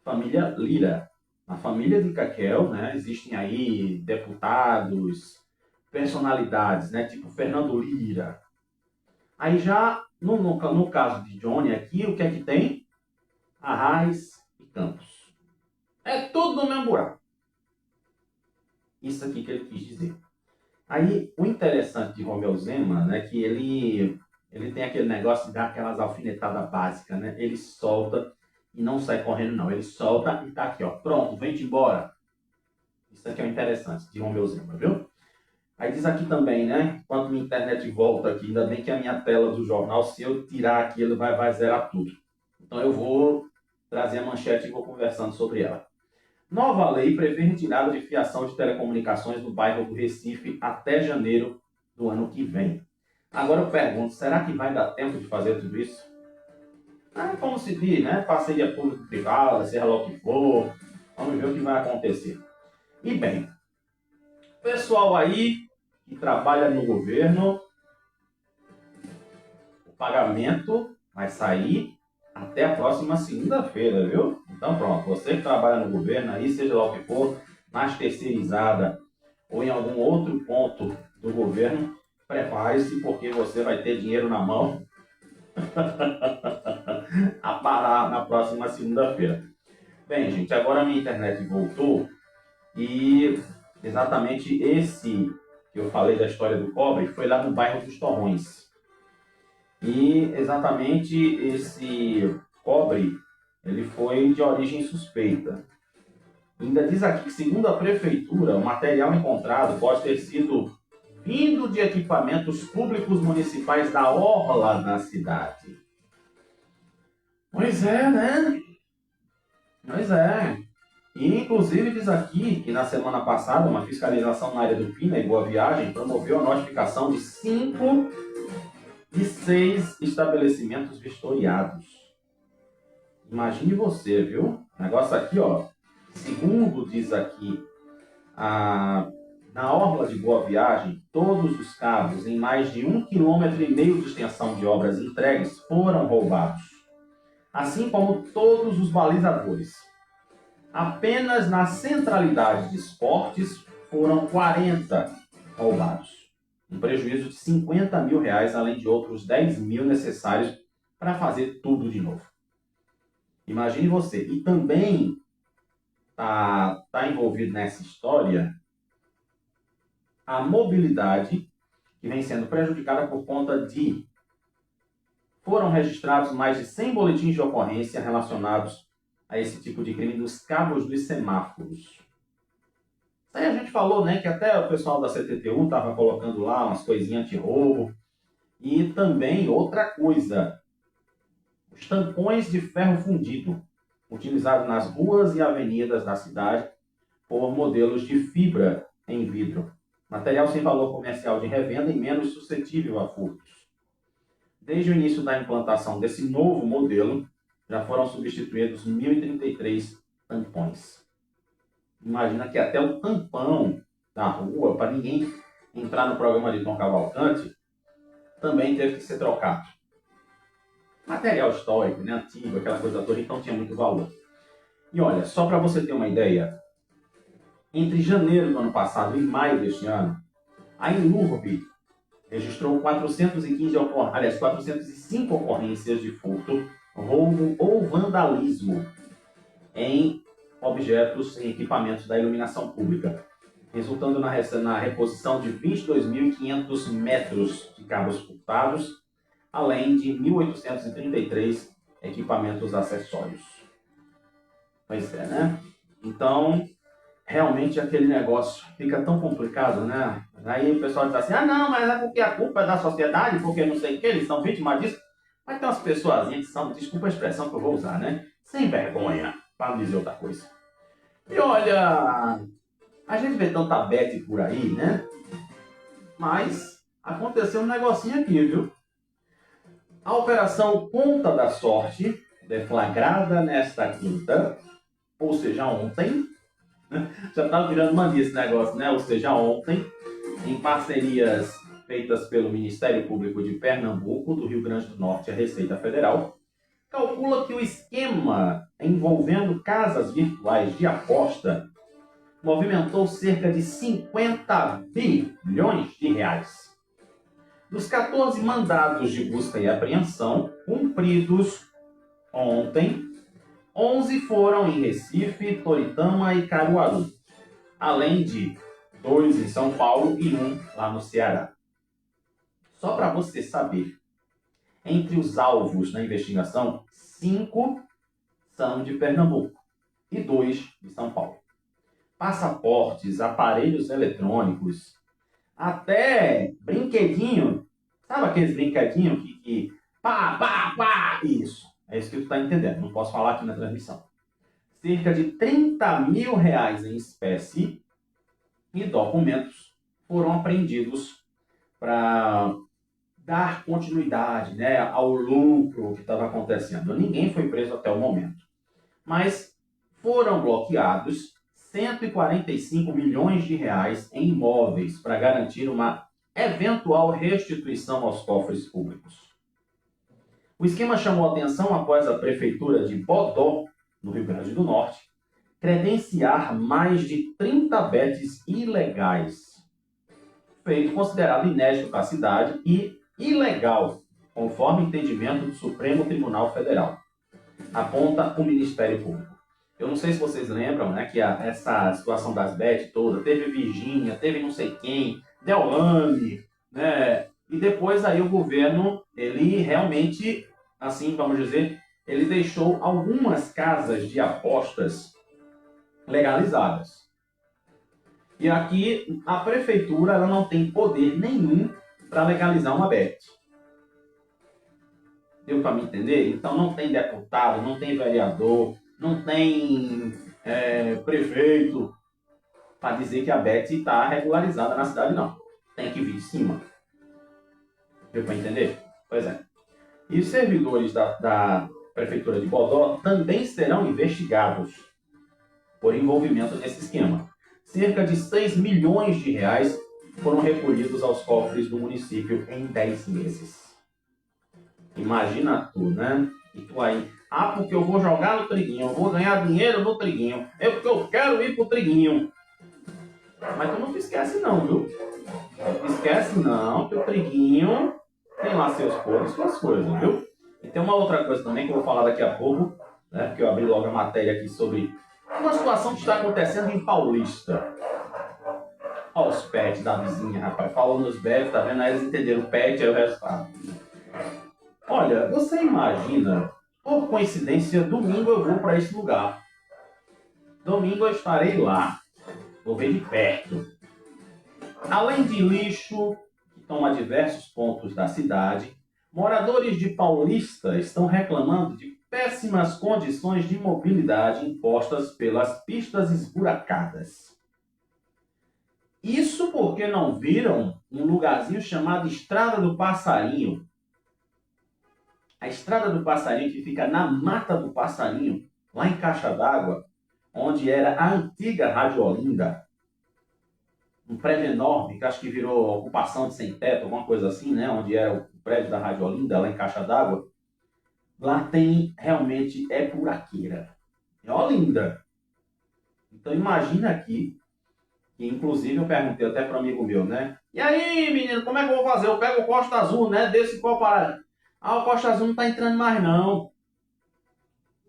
família Lira. Na família de Raquel, né, existem aí deputados, personalidades, né, tipo Fernando Lira. Aí já, no caso de Johnny aqui, o que é que tem? Arraes e Campos. É tudo no mesmo buraco. Isso aqui que ele quis dizer. Aí, o interessante de Romeu Zema, né, que ele tem aquele negócio de dar aquelas alfinetadas básicas, né? Ele solta e não sai correndo, não. Ele solta e tá aqui, ó. Pronto, vem-te embora. Isso aqui é o interessante de Romeu Zema, viu? Aí diz aqui também, né? Quando minha internet volta aqui, ainda bem que a minha tela do jornal, se eu tirar aqui, ele vai zerar tudo. Então eu vou trazer a manchete e vou conversando sobre ela. Nova lei prevê retirada de fiação de telecomunicações no bairro do Recife até janeiro do ano que vem. Agora eu pergunto, será que vai dar tempo de fazer tudo isso? Como se diz, né? Parceria público-privada, seja lá o que for. Vamos ver o que vai acontecer. E bem, pessoal aí que trabalha no governo, o pagamento vai sair até a próxima segunda-feira, viu? Então pronto, você que trabalha no governo aí, seja lá o que for, mais terceirizada ou em algum outro ponto do governo, prepare-se porque você vai ter dinheiro na mão a parar na próxima segunda-feira. Bem, gente, agora a minha internet voltou e exatamente esse que eu falei da história do cobre foi lá no bairro dos Torrões. E exatamente esse cobre, ele foi de origem suspeita. Ainda diz aqui que, segundo a prefeitura, o material encontrado pode ter sido vindo de equipamentos públicos municipais da orla da cidade. Pois é, né? Pois é. E, inclusive, diz aqui que na semana passada, uma fiscalização na área do Pina e Boa Viagem promoveu a notificação de 5 de 6 estabelecimentos vistoriados. Imagine você, viu? O negócio aqui, ó. Segundo diz aqui, na orla de Boa Viagem, todos os cabos em mais de 1,5 km de extensão de obras entregues foram roubados, assim como todos os balizadores. Apenas na centralidade de esportes foram 40 roubados. Um prejuízo de R$50 mil, além de outros 10 mil necessários para fazer tudo de novo. Imagine você. E também está envolvido nessa história a mobilidade que vem sendo prejudicada por conta de foram registrados mais de 100 boletins de ocorrência relacionados a esse tipo de crime nos cabos dos semáforos. Isso aí a gente falou, né, que até o pessoal da CTTU estava colocando lá umas coisinhas anti-roubo. E também outra coisa, os tampões de ferro fundido utilizados nas ruas e avenidas da cidade por modelos de fibra em vidro, material sem valor comercial de revenda e menos suscetível a furtos. Desde o início da implantação desse novo modelo, já foram substituídos 1.033 tampões. Imagina que até o tampão da rua, para ninguém entrar no programa de Tom Cavalcante, também teve que ser trocado. Material histórico, né, antigo, aquela coisa toda, então tinha muito valor. E olha, só para você ter uma ideia, entre janeiro do ano passado e maio deste ano, a Inurb registrou 405 ocorrências de furto, roubo ou vandalismo em objetos e equipamentos da iluminação pública, resultando na reposição de 22.500 metros de cabos furtados, além de 1.833 equipamentos acessórios. Pois é, né? Então, realmente aquele negócio fica tão complicado, né? Aí o pessoal diz assim, não, mas é porque a culpa é da sociedade, porque não sei o que, eles são vítimas disso. Mas tem umas pessoas que são, desculpa a expressão que eu vou usar, né? Sem vergonha, para não dizer outra coisa. E olha, a gente vê tanta bete por aí, né? Mas aconteceu um negocinho aqui, viu? A operação Conta da Sorte, deflagrada nesta quinta, ou seja, ontem, já estava virando mania esse negócio, né? Ou seja, ontem, em parcerias feitas pelo Ministério Público de Pernambuco, do Rio Grande do Norte e a Receita Federal, calcula que o esquema envolvendo casas virtuais de aposta movimentou cerca de 50 bilhões de reais. Dos 14 mandados de busca e apreensão cumpridos ontem, 11 foram em Recife, Toritama e Caruaru, além de 2 em São Paulo e 1 lá no Ceará. Só para você saber, entre os alvos na investigação, 5 são de Pernambuco e 2 de São Paulo. Passaportes, aparelhos eletrônicos, até brinquedinho, sabe aqueles brinquedinhos que pá, pá, pá, isso. É isso que tu está entendendo, não posso falar aqui na transmissão. Cerca de 30 mil reais em espécie e documentos foram apreendidos para dar continuidade, né, ao lucro que estava acontecendo. Ninguém foi preso até o momento. Mas foram bloqueados 145 milhões de reais em imóveis para garantir uma eventual restituição aos cofres públicos. O esquema chamou atenção após a Prefeitura de Bodó, no Rio Grande do Norte, credenciar mais de 30 bets ilegais, feito considerado inédito para a cidade e ilegal, conforme entendimento do Supremo Tribunal Federal, aponta o Ministério Público. Eu não sei se vocês lembram, né, que essa situação das bets toda, teve Virgínia, teve não sei quem, Deolane, né, e depois aí o governo, ele realmente, assim vamos dizer, ele deixou algumas casas de apostas legalizadas. E aqui a prefeitura ela não tem poder nenhum para legalizar uma bet. Deu para me entender? Então não tem deputado, não tem vereador, não tem prefeito para dizer que a bet está regularizada na cidade, não. Tem que vir de cima. Deu para entender? Pois é. E os servidores da Prefeitura de Bodó também serão investigados por envolvimento nesse esquema. Cerca de 6 milhões de reais foram recolhidos aos cofres do município em 10 meses. Imagina tu, né? E tu aí, porque eu vou jogar no triguinho, eu vou ganhar dinheiro no triguinho, é porque eu quero ir pro triguinho. Mas tu não te esquece não, viu? Não te esquece não, que o triguinho tem lá seus podres, suas coisas, viu? E tem uma outra coisa também que eu vou falar daqui a pouco, né? Porque eu abri logo a matéria aqui sobre uma situação que está acontecendo em Paulista. Olha os pets da vizinha, rapaz. Falou nos pets, tá vendo? Aí eles entenderam o pet, aí o resultado. Olha, você imagina, por coincidência, domingo eu vou para esse lugar. Domingo eu estarei lá. Vou ver de perto. Além de lixo, que toma diversos pontos da cidade, moradores de Paulista estão reclamando de péssimas condições de mobilidade impostas pelas pistas esburacadas. Isso porque não viram um lugarzinho chamado Estrada do Passarinho. A Estrada do Passarinho, que fica na Mata do Passarinho, lá em Caixa d'Água, onde era a antiga Rádio Olinda. Um prédio enorme, que acho que virou ocupação de sem teto, alguma coisa assim, né? Onde era o prédio da Rádio Olinda, lá em Caixa d'Água. Lá tem, realmente, é buraqueira. É Olinda. Então imagina aqui, que inclusive eu perguntei até para um amigo meu, né? E aí, menino, como é que eu vou fazer? Eu pego o Costa Azul, né? Desse qual parada? Ah, o Costa Azul não tá entrando mais não.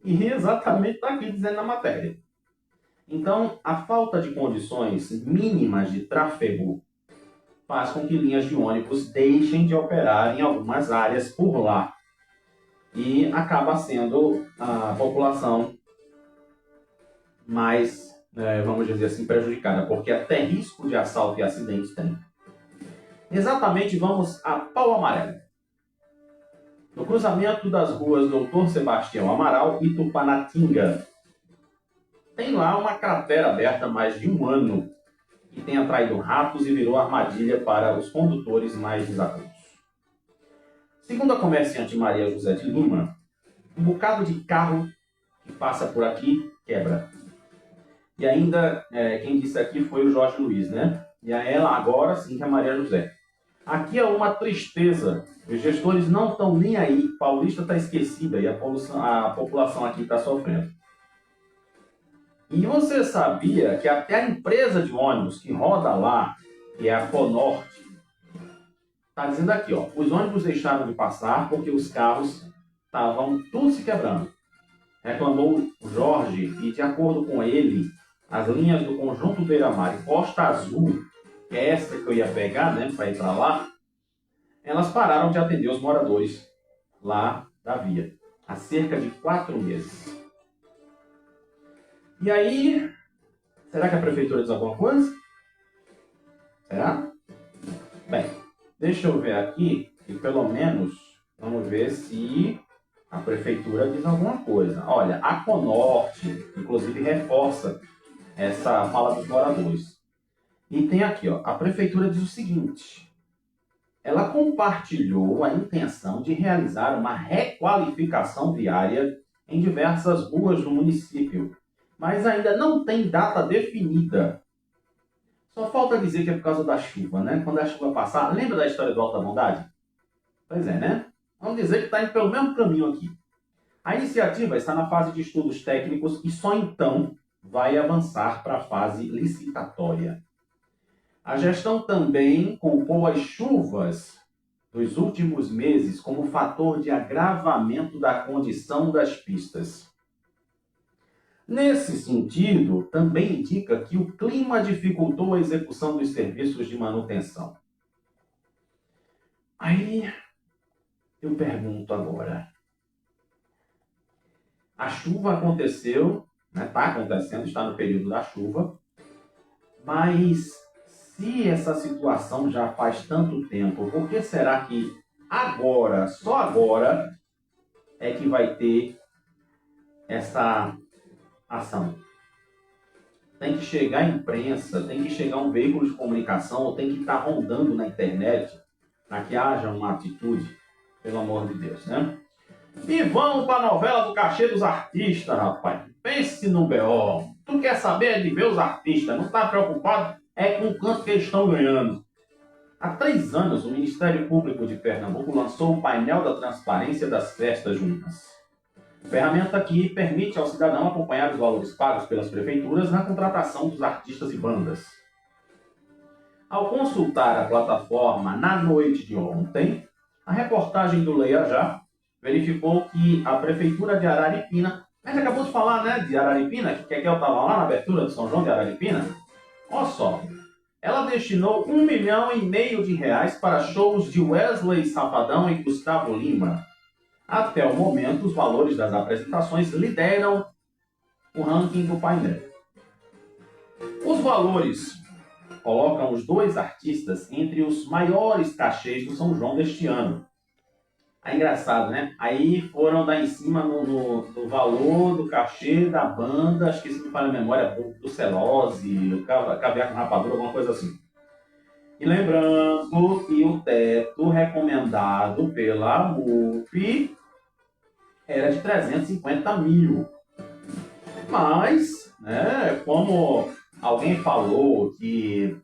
E exatamente está aqui dizendo na matéria. Então, a falta de condições mínimas de tráfego faz com que linhas de ônibus deixem de operar em algumas áreas por lá. E acaba sendo a população mais, vamos dizer assim, prejudicada, porque até risco de assalto e acidentes tem. Exatamente, vamos a Pau Amarelo. No cruzamento das ruas Doutor Sebastião Amaral e Tupanatinga, tem lá uma cratera aberta há mais de um ano, que tem atraído ratos e virou armadilha para os condutores mais desatentos. Segundo a comerciante Maria José de Lima, um bocado de carro que passa por aqui quebra. E ainda, quem disse aqui foi o Jorge Luiz, né? E a ela agora sim que é a Maria José. Aqui é uma tristeza. Os gestores não estão nem aí. Paulista está esquecida e a população aqui está sofrendo. E você sabia que até a empresa de ônibus que roda lá, que é a Conorte, está dizendo aqui, ó, os ônibus deixaram de passar porque os carros estavam tudo se quebrando. Reclamou o Jorge e, de acordo com ele, as linhas do Conjunto Beira-Mar e Costa Azul, que é essa que eu ia pegar, né, para ir para lá, elas pararam de atender os moradores lá da via, há cerca de 4 meses. E aí, será que a prefeitura diz alguma coisa? Será? Bem, deixa eu ver aqui, e pelo menos, vamos ver se a prefeitura diz alguma coisa. Olha, a Conorte, inclusive, reforça essa fala dos moradores. E tem aqui, ó, a prefeitura diz o seguinte: ela compartilhou a intenção de realizar uma requalificação viária em diversas ruas do município, mas ainda não tem data definida. Só falta dizer que é por causa da chuva, né? Quando a chuva passar, lembra da história do Alta Bondade? Pois é, né? Vamos dizer que está indo pelo mesmo caminho aqui. A iniciativa está na fase de estudos técnicos e só então vai avançar para a fase licitatória. A gestão também culpou as chuvas dos últimos meses como fator de agravamento da condição das pistas. Nesse sentido, também indica que o clima dificultou a execução dos serviços de manutenção. Aí, eu pergunto agora. A chuva aconteceu, né? Está acontecendo, está no período da chuva, mas se essa situação já faz tanto tempo, por que será que agora, só agora, é que vai ter essa ação? Tem que chegar a imprensa, tem que chegar um veículo de comunicação, ou tem que estar rondando na internet para que haja uma atitude, pelo amor de Deus, né? E vamos para a novela do cachê dos artistas, rapaz. Pense no BO. Tu quer saber de ver os artistas, não está preocupado com o quanto que eles estão ganhando. Há 3 anos, o Ministério Público de Pernambuco lançou o painel da transparência das festas juninas. Ferramenta que permite ao cidadão acompanhar os valores pagos pelas prefeituras na contratação dos artistas e bandas. Ao consultar a plataforma na noite de ontem, a reportagem do Leia Já verificou que a Prefeitura de Araripina, a gente acabou de falar, né, de Araripina, que Kekel estava lá na abertura de São João de Araripina, olha só, ela destinou R$1,5 milhão para shows de Wesley Safadão e Gustavo Lima. Até o momento, os valores das apresentações lideram o ranking do painel. Os valores colocam os dois artistas entre os maiores cachês do São João deste ano. Aí engraçado, né? Aí foram dar em cima no valor do cachê da banda, acho que se não me falha a memória, Brucelose, Caviar com Rapadura, alguma coisa assim. E lembrando que o teto recomendado pela MUP era de 350 mil. Mas, né, como alguém falou que,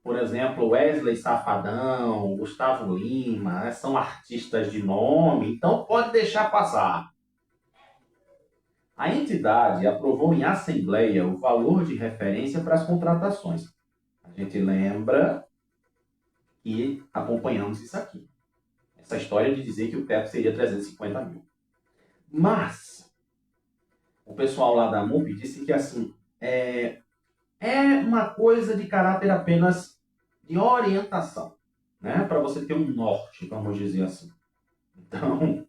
por exemplo, Wesley Safadão, Gustavo Lima, né, são artistas de nome, então pode deixar passar. A entidade aprovou em assembleia o valor de referência para as contratações. A gente lembra que acompanhamos isso aqui. Essa história de dizer que o teto seria 350 mil. Mas, o pessoal lá da MUP disse que assim, é uma coisa de caráter apenas de orientação, né? Para você ter um norte, vamos dizer assim. Então,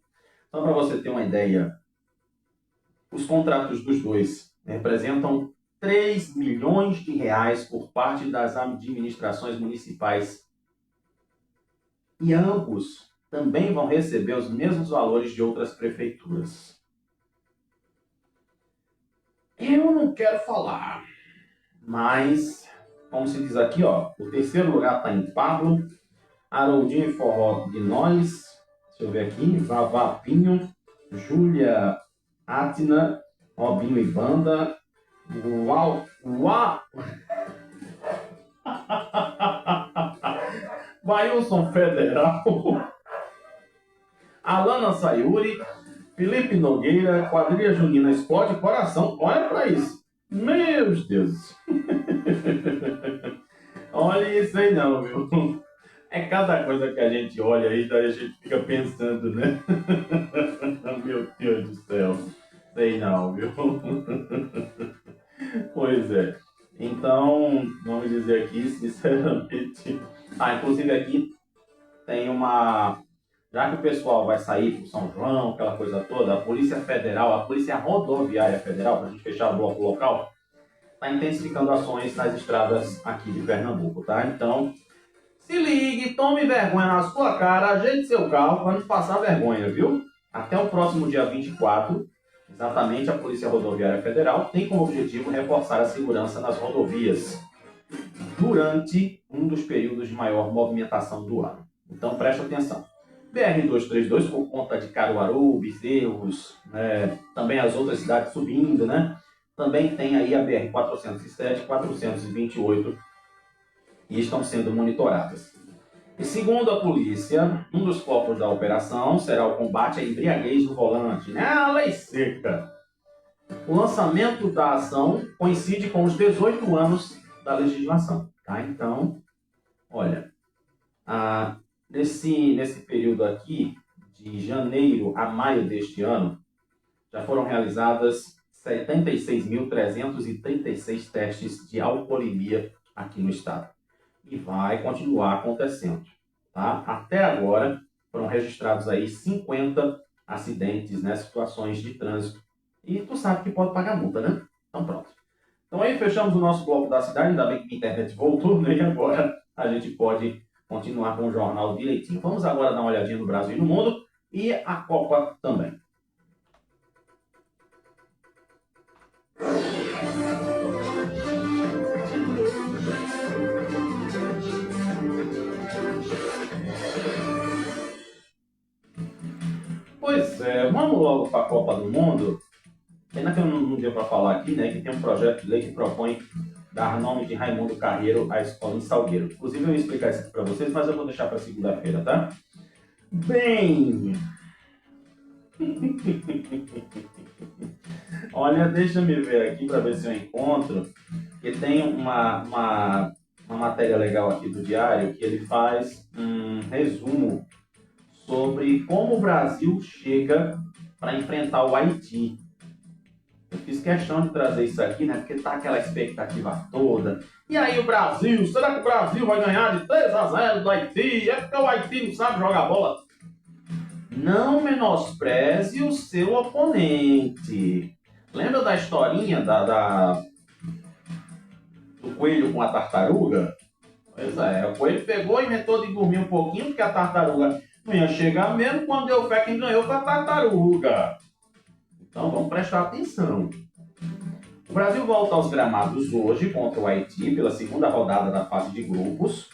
só para você ter uma ideia, os contratos dos dois representam 3 milhões de reais por parte das administrações municipais. E ambos também vão receber os mesmos valores de outras prefeituras. Eu não quero falar, mas, como se diz aqui, ó, o terceiro lugar está em Pablo, Haroldinho e Forró de Nós, deixa eu ver aqui, Vavá Pinho, Júlia Atina, Robinho e Banda, Uau, Uau, Vailson Federal, Alana Sayuri, Felipe Nogueira, Quadrilha Junina Explode Coração, olha para isso. Meu Deus. Olha isso aí não, viu? É cada coisa que a gente olha aí, daí a gente fica pensando, né? Meu Deus do céu. Sei não, viu? Pois é. Então, vamos dizer aqui, sinceramente. Inclusive aqui tem uma. Já que o pessoal vai sair para São João, aquela coisa toda, a Polícia Federal, a Polícia Rodoviária Federal, para a gente fechar o bloco local, está intensificando ações nas estradas aqui de Pernambuco, tá? Então, se ligue, tome vergonha na sua cara, ajeite seu carro para não passar vergonha, viu? Até o próximo dia 24, exatamente, a Polícia Rodoviária Federal tem como objetivo reforçar a segurança nas rodovias durante um dos períodos de maior movimentação do ano. Então, preste atenção. BR-232, por conta de Caruaru, Bezerros, também as outras cidades subindo, né? Também tem aí a BR-407 e 428 e estão sendo monitoradas. E segundo a polícia, um dos focos da operação será o combate à embriaguez no volante, né? A lei seca. O lançamento da ação coincide com os 18 anos da legislação, tá? Então, olha, nesse período aqui, de janeiro a maio deste ano, já foram realizadas 76.336 testes de alcoolemia aqui no estado. E vai continuar acontecendo, tá? Até agora foram registrados aí 50 acidentes, né, situações de trânsito. E tu sabe que pode pagar multa, né? Então pronto. Então aí fechamos o nosso bloco da cidade, ainda bem que a internet voltou, né? E agora a gente pode continuar com o jornal direitinho. Vamos agora dar uma olhadinha no Brasil e no mundo e a Copa também. Pois é, vamos logo para a Copa do Mundo. Pena que eu não deu para falar aqui, né, que tem um projeto de lei que propõe dar nome de Raimundo Carreiro à escola em Salgueiro. Inclusive eu ia explicar isso aqui para vocês, mas eu vou deixar para segunda-feira, tá? Bem... Olha, deixa eu me ver aqui para ver se eu encontro, que tem uma matéria legal aqui do Diário, que ele faz um resumo sobre como o Brasil chega para enfrentar o Haiti. Eu fiz questão de trazer isso aqui, né? Porque tá aquela expectativa toda. E aí o Brasil, será que o Brasil vai ganhar de 3-0 do Haiti? É porque o Haiti não sabe jogar bola. Não menospreze o seu oponente. Lembra da historinha do coelho com a tartaruga? Pois é, o coelho pegou e inventou de dormir um pouquinho, porque a tartaruga Não ia chegar mesmo, quando deu fé, quem ganhou foi a tartaruga. Então vamos prestar atenção. O Brasil volta aos gramados hoje contra o Haiti pela segunda rodada da fase de grupos.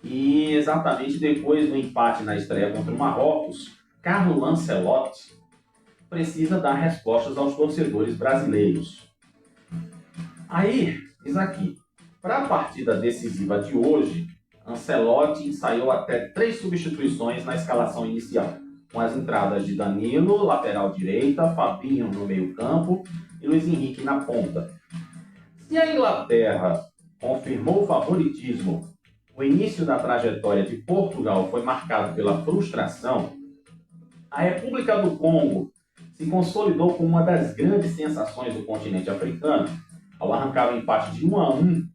E exatamente depois do empate na estreia contra o Marrocos, Carlo Ancelotti precisa dar respostas aos torcedores brasileiros. Aí, diz aqui, para a partida decisiva de hoje, Ancelotti ensaiou até 3 substituições na escalação inicial, com as entradas de Danilo, lateral direita, Fabinho no meio-campo e Luiz Henrique na ponta. Se a Inglaterra confirmou o favoritismo, o início da trajetória de Portugal foi marcado pela frustração, a República do Congo se consolidou como uma das grandes sensações do continente africano ao arrancar o empate de 1-1.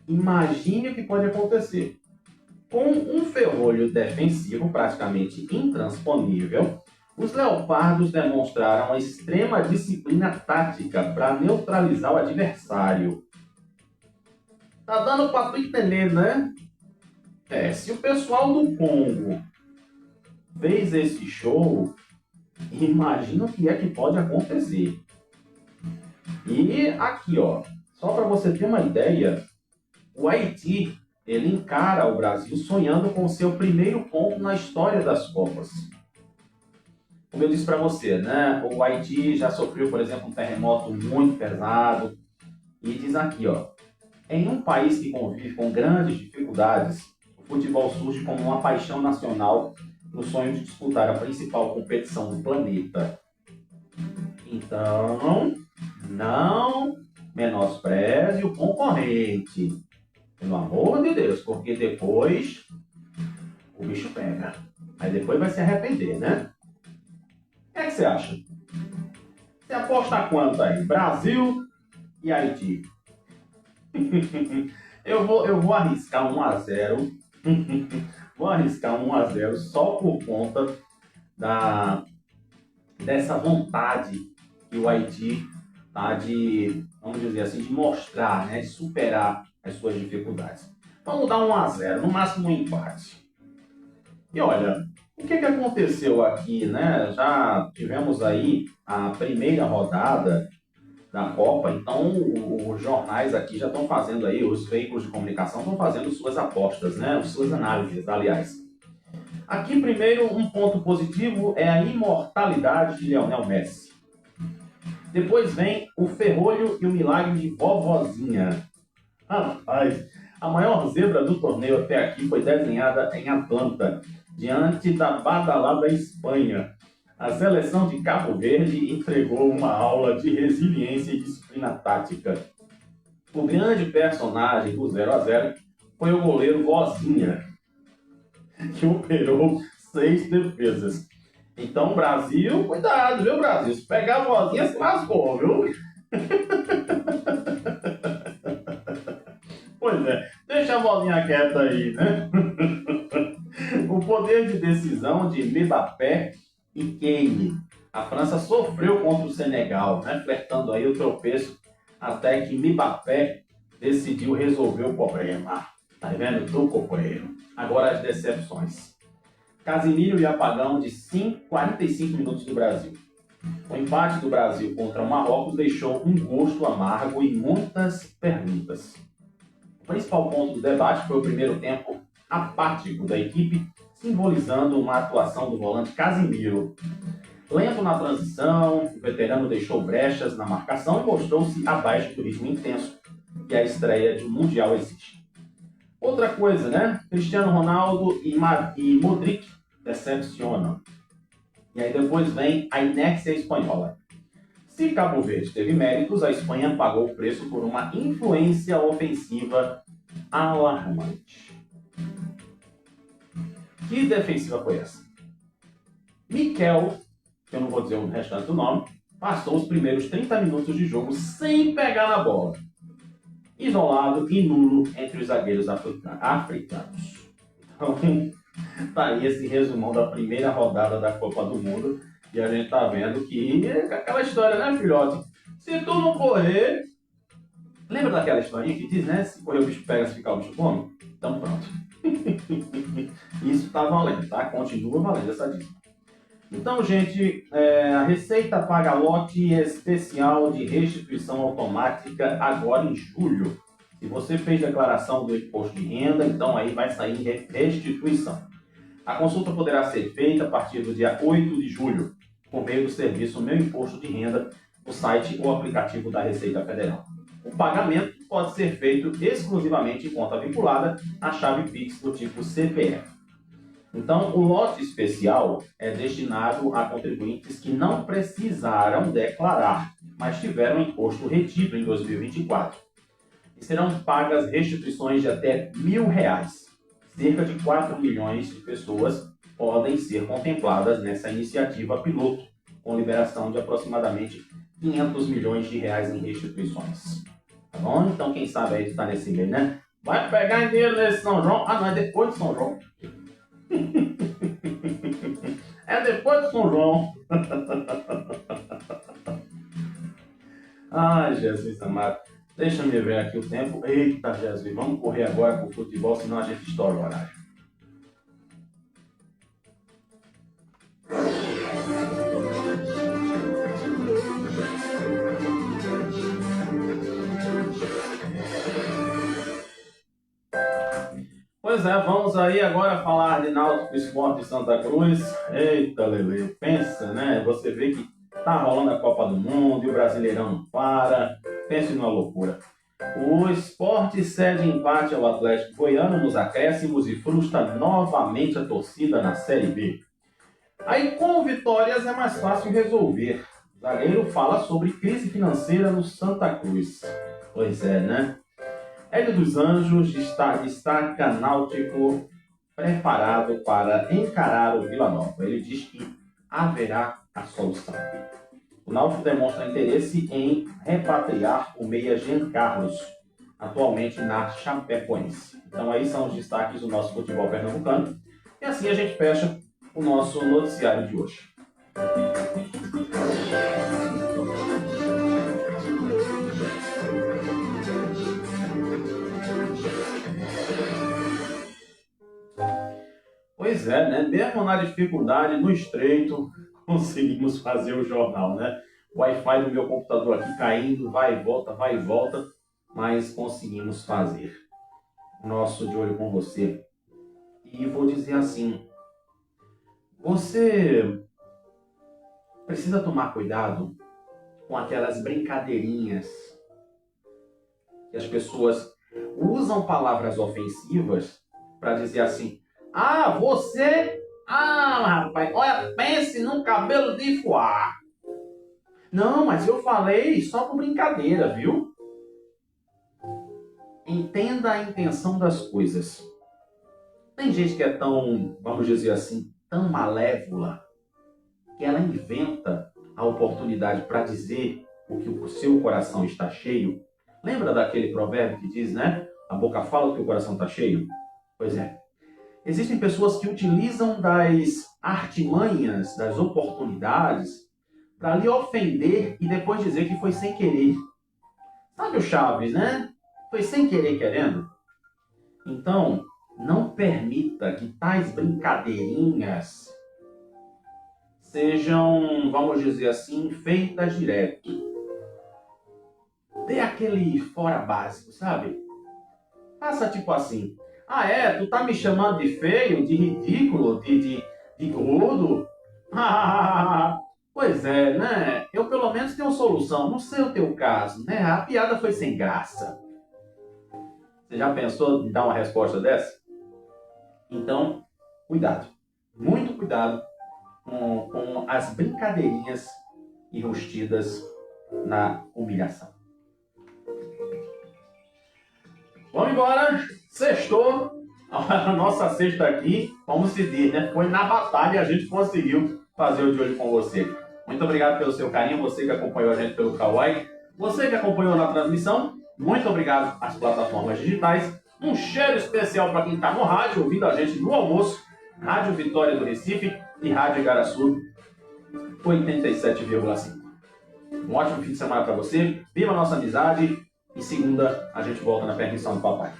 Imagine o que pode acontecer. Com um ferrolho defensivo praticamente intransponível, os leopardos demonstraram a extrema disciplina tática para neutralizar o adversário. Tá dando para tu entender, né? Se o pessoal do Congo fez esse show, imagina o que é que pode acontecer. E aqui, ó, só para você ter uma ideia, o Haiti, ele encara o Brasil sonhando com o seu primeiro ponto na história das Copas. Como eu disse para você, né? O Haiti já sofreu, por exemplo, um terremoto muito pesado. E diz aqui, ó, em um país que convive com grandes dificuldades, o futebol surge como uma paixão nacional no sonho de disputar a principal competição do planeta. Então, não menospreze o concorrente. Pelo amor de Deus, porque depois o bicho pega. Aí depois vai se arrepender, né? O que é que você acha? Você aposta quanto aí? Brasil e Haiti? eu vou arriscar 1-0. Vou arriscar 1-0 só por conta dessa vontade que o Haiti tá de, vamos dizer assim, de mostrar, né, de superar as suas dificuldades. Vamos dar 1-0, no máximo um empate. E olha, o que aconteceu aqui, né? Já tivemos aí a primeira rodada da Copa, então os jornais aqui já estão fazendo aí, os veículos de comunicação estão fazendo suas apostas, né? Suas análises, aliás. Aqui, primeiro, um ponto positivo é a imortalidade de Lionel Messi. Depois vem o ferrolho e o milagre de vovozinha. Rapaz, a maior zebra do torneio até aqui foi desenhada em Atlanta, diante da badalada Espanha. A seleção de Cabo Verde entregou uma aula de resiliência e disciplina tática. O grande personagem do 0-0 foi o goleiro Vozinha, que operou 6 defesas. Então, Brasil, cuidado, viu, Brasil? Se pegar a Vozinha, se lascou, viu? Pois é, deixa a Vozinha quieta aí, né? O poder de decisão de Mbappé e Kane. A França sofreu contra o Senegal, né? Flertando aí o tropeço, até que Mbappé decidiu resolver o problema. Tá vendo? Do companheiro. Agora as decepções. Casimiro e apagão de 45 minutos do Brasil. O empate do Brasil contra o Marrocos deixou um gosto amargo e muitas perguntas. O principal ponto do debate foi o primeiro tempo apático da equipe, simbolizando uma atuação do volante Casimiro. Lento na transição, o veterano deixou brechas na marcação e mostrou-se abaixo do ritmo intenso que a estreia de um Mundial exige. Outra coisa, né? Cristiano Ronaldo e Modric decepcionam. E aí depois vem a inércia espanhola. Se Cabo Verde teve méritos, a Espanha pagou o preço por uma influência ofensiva alarmante. Que defensiva foi essa? Mikel, que eu não vou dizer o restante do nome, passou os primeiros 30 minutos de jogo sem pegar na bola. Isolado e nulo entre os zagueiros africanos. Então, tá aí esse resumão da primeira rodada da Copa do Mundo. E a gente tá vendo que é aquela história, né, filhote? Se tu não correr... Lembra daquela historinha que diz, né? Se correr o bicho pega, se ficar o bicho come? Então pronto. Isso está valendo, tá? Continua valendo essa dica. Então, gente, a Receita paga lote especial de restituição automática agora em julho. Se você fez declaração do imposto de renda, então aí vai sair restituição. A consulta poderá ser feita a partir do dia 8 de julho, por meio do serviço Meu Imposto de Renda, no site ou aplicativo da Receita Federal. O pagamento pode ser feito exclusivamente em conta vinculada à chave Pix do tipo CPF. Então, o lote especial é destinado a contribuintes que não precisaram declarar, mas tiveram imposto retido em 2024. E serão pagas restituições de até R$1.000. Cerca de 4 milhões de pessoas podem ser contempladas nessa iniciativa piloto, com liberação de aproximadamente R$500 milhões em restituições. Tá bom? Então, quem sabe aí está nesse meio, né? Vai pegar dinheiro nesse São João. Ah, não, é depois de São João. É depois de São João. Ai, Jesus amado. Deixa eu ver aqui o tempo. Eita, Jesus, vamos correr agora pro futebol, senão a gente estoura o horário. Pois é, vamos aí agora falar de Náutico Esporte Santa Cruz. Eita, Lele, pensa, né? Você vê que tá rolando a Copa do Mundo e o Brasileirão não para. Pense numa loucura. O Sport cede empate ao Atlético Goiano nos acréscimos e frustra novamente a torcida na Série B. Aí com vitórias é mais fácil resolver. O zagueiro fala sobre crise financeira no Santa Cruz. Pois é, né? Hélio dos Anjos destaca Náutico preparado para encarar o Vila Nova. Ele diz que haverá a solução. O Náutico demonstra interesse em repatriar o meia Jean Carlos, atualmente na Chapecoense. Então aí são os destaques do nosso futebol pernambucano. E assim a gente fecha o nosso noticiário de hoje. Pois é, né? Mesmo na dificuldade, no estreito, conseguimos fazer o jornal, né? O Wi-Fi do meu computador aqui caindo, vai e volta, mas conseguimos fazer. Nosso de olho com você. E vou dizer assim, você precisa tomar cuidado com aquelas brincadeirinhas que as pessoas usam palavras ofensivas para dizer assim, ah, você... Ah, rapaz, olha, pense num cabelo de foie. Não, mas eu falei só por brincadeira, viu? Entenda a intenção das coisas. Tem gente que é tão, vamos dizer assim, tão malévola, que ela inventa a oportunidade para dizer o que o seu coração está cheio. Lembra daquele provérbio que diz, né? A boca fala que o coração está cheio? Pois é. Existem pessoas que utilizam das artimanhas, das oportunidades, para lhe ofender e depois dizer que foi sem querer. Sabe o Chaves, né? Foi sem querer querendo. Então, não permita que tais brincadeirinhas sejam, vamos dizer assim, feitas direto. Dê aquele fora básico, sabe? Faça tipo assim, ah é, tu tá me chamando de feio, de ridículo, de gordo? Pois é, né? Eu pelo menos tenho solução, não sei o teu caso, né? A piada foi sem graça. Você já pensou em dar uma resposta dessa? Então, cuidado. Muito cuidado com as brincadeirinhas enrustidas na humilhação. Vamos embora. Sextou. A nossa sexta aqui, como se diz, né? Foi na batalha e a gente conseguiu fazer o de olho com você. Muito obrigado pelo seu carinho, você que acompanhou a gente pelo Kawaii. Você que acompanhou na transmissão, muito obrigado às plataformas digitais. Um cheiro especial para quem está no rádio, ouvindo a gente no almoço. Rádio Vitória do Recife e Rádio Igaraçu 87,5. Um ótimo fim de semana para você. Viva a nossa amizade. E segunda, a gente volta na permissão do papai.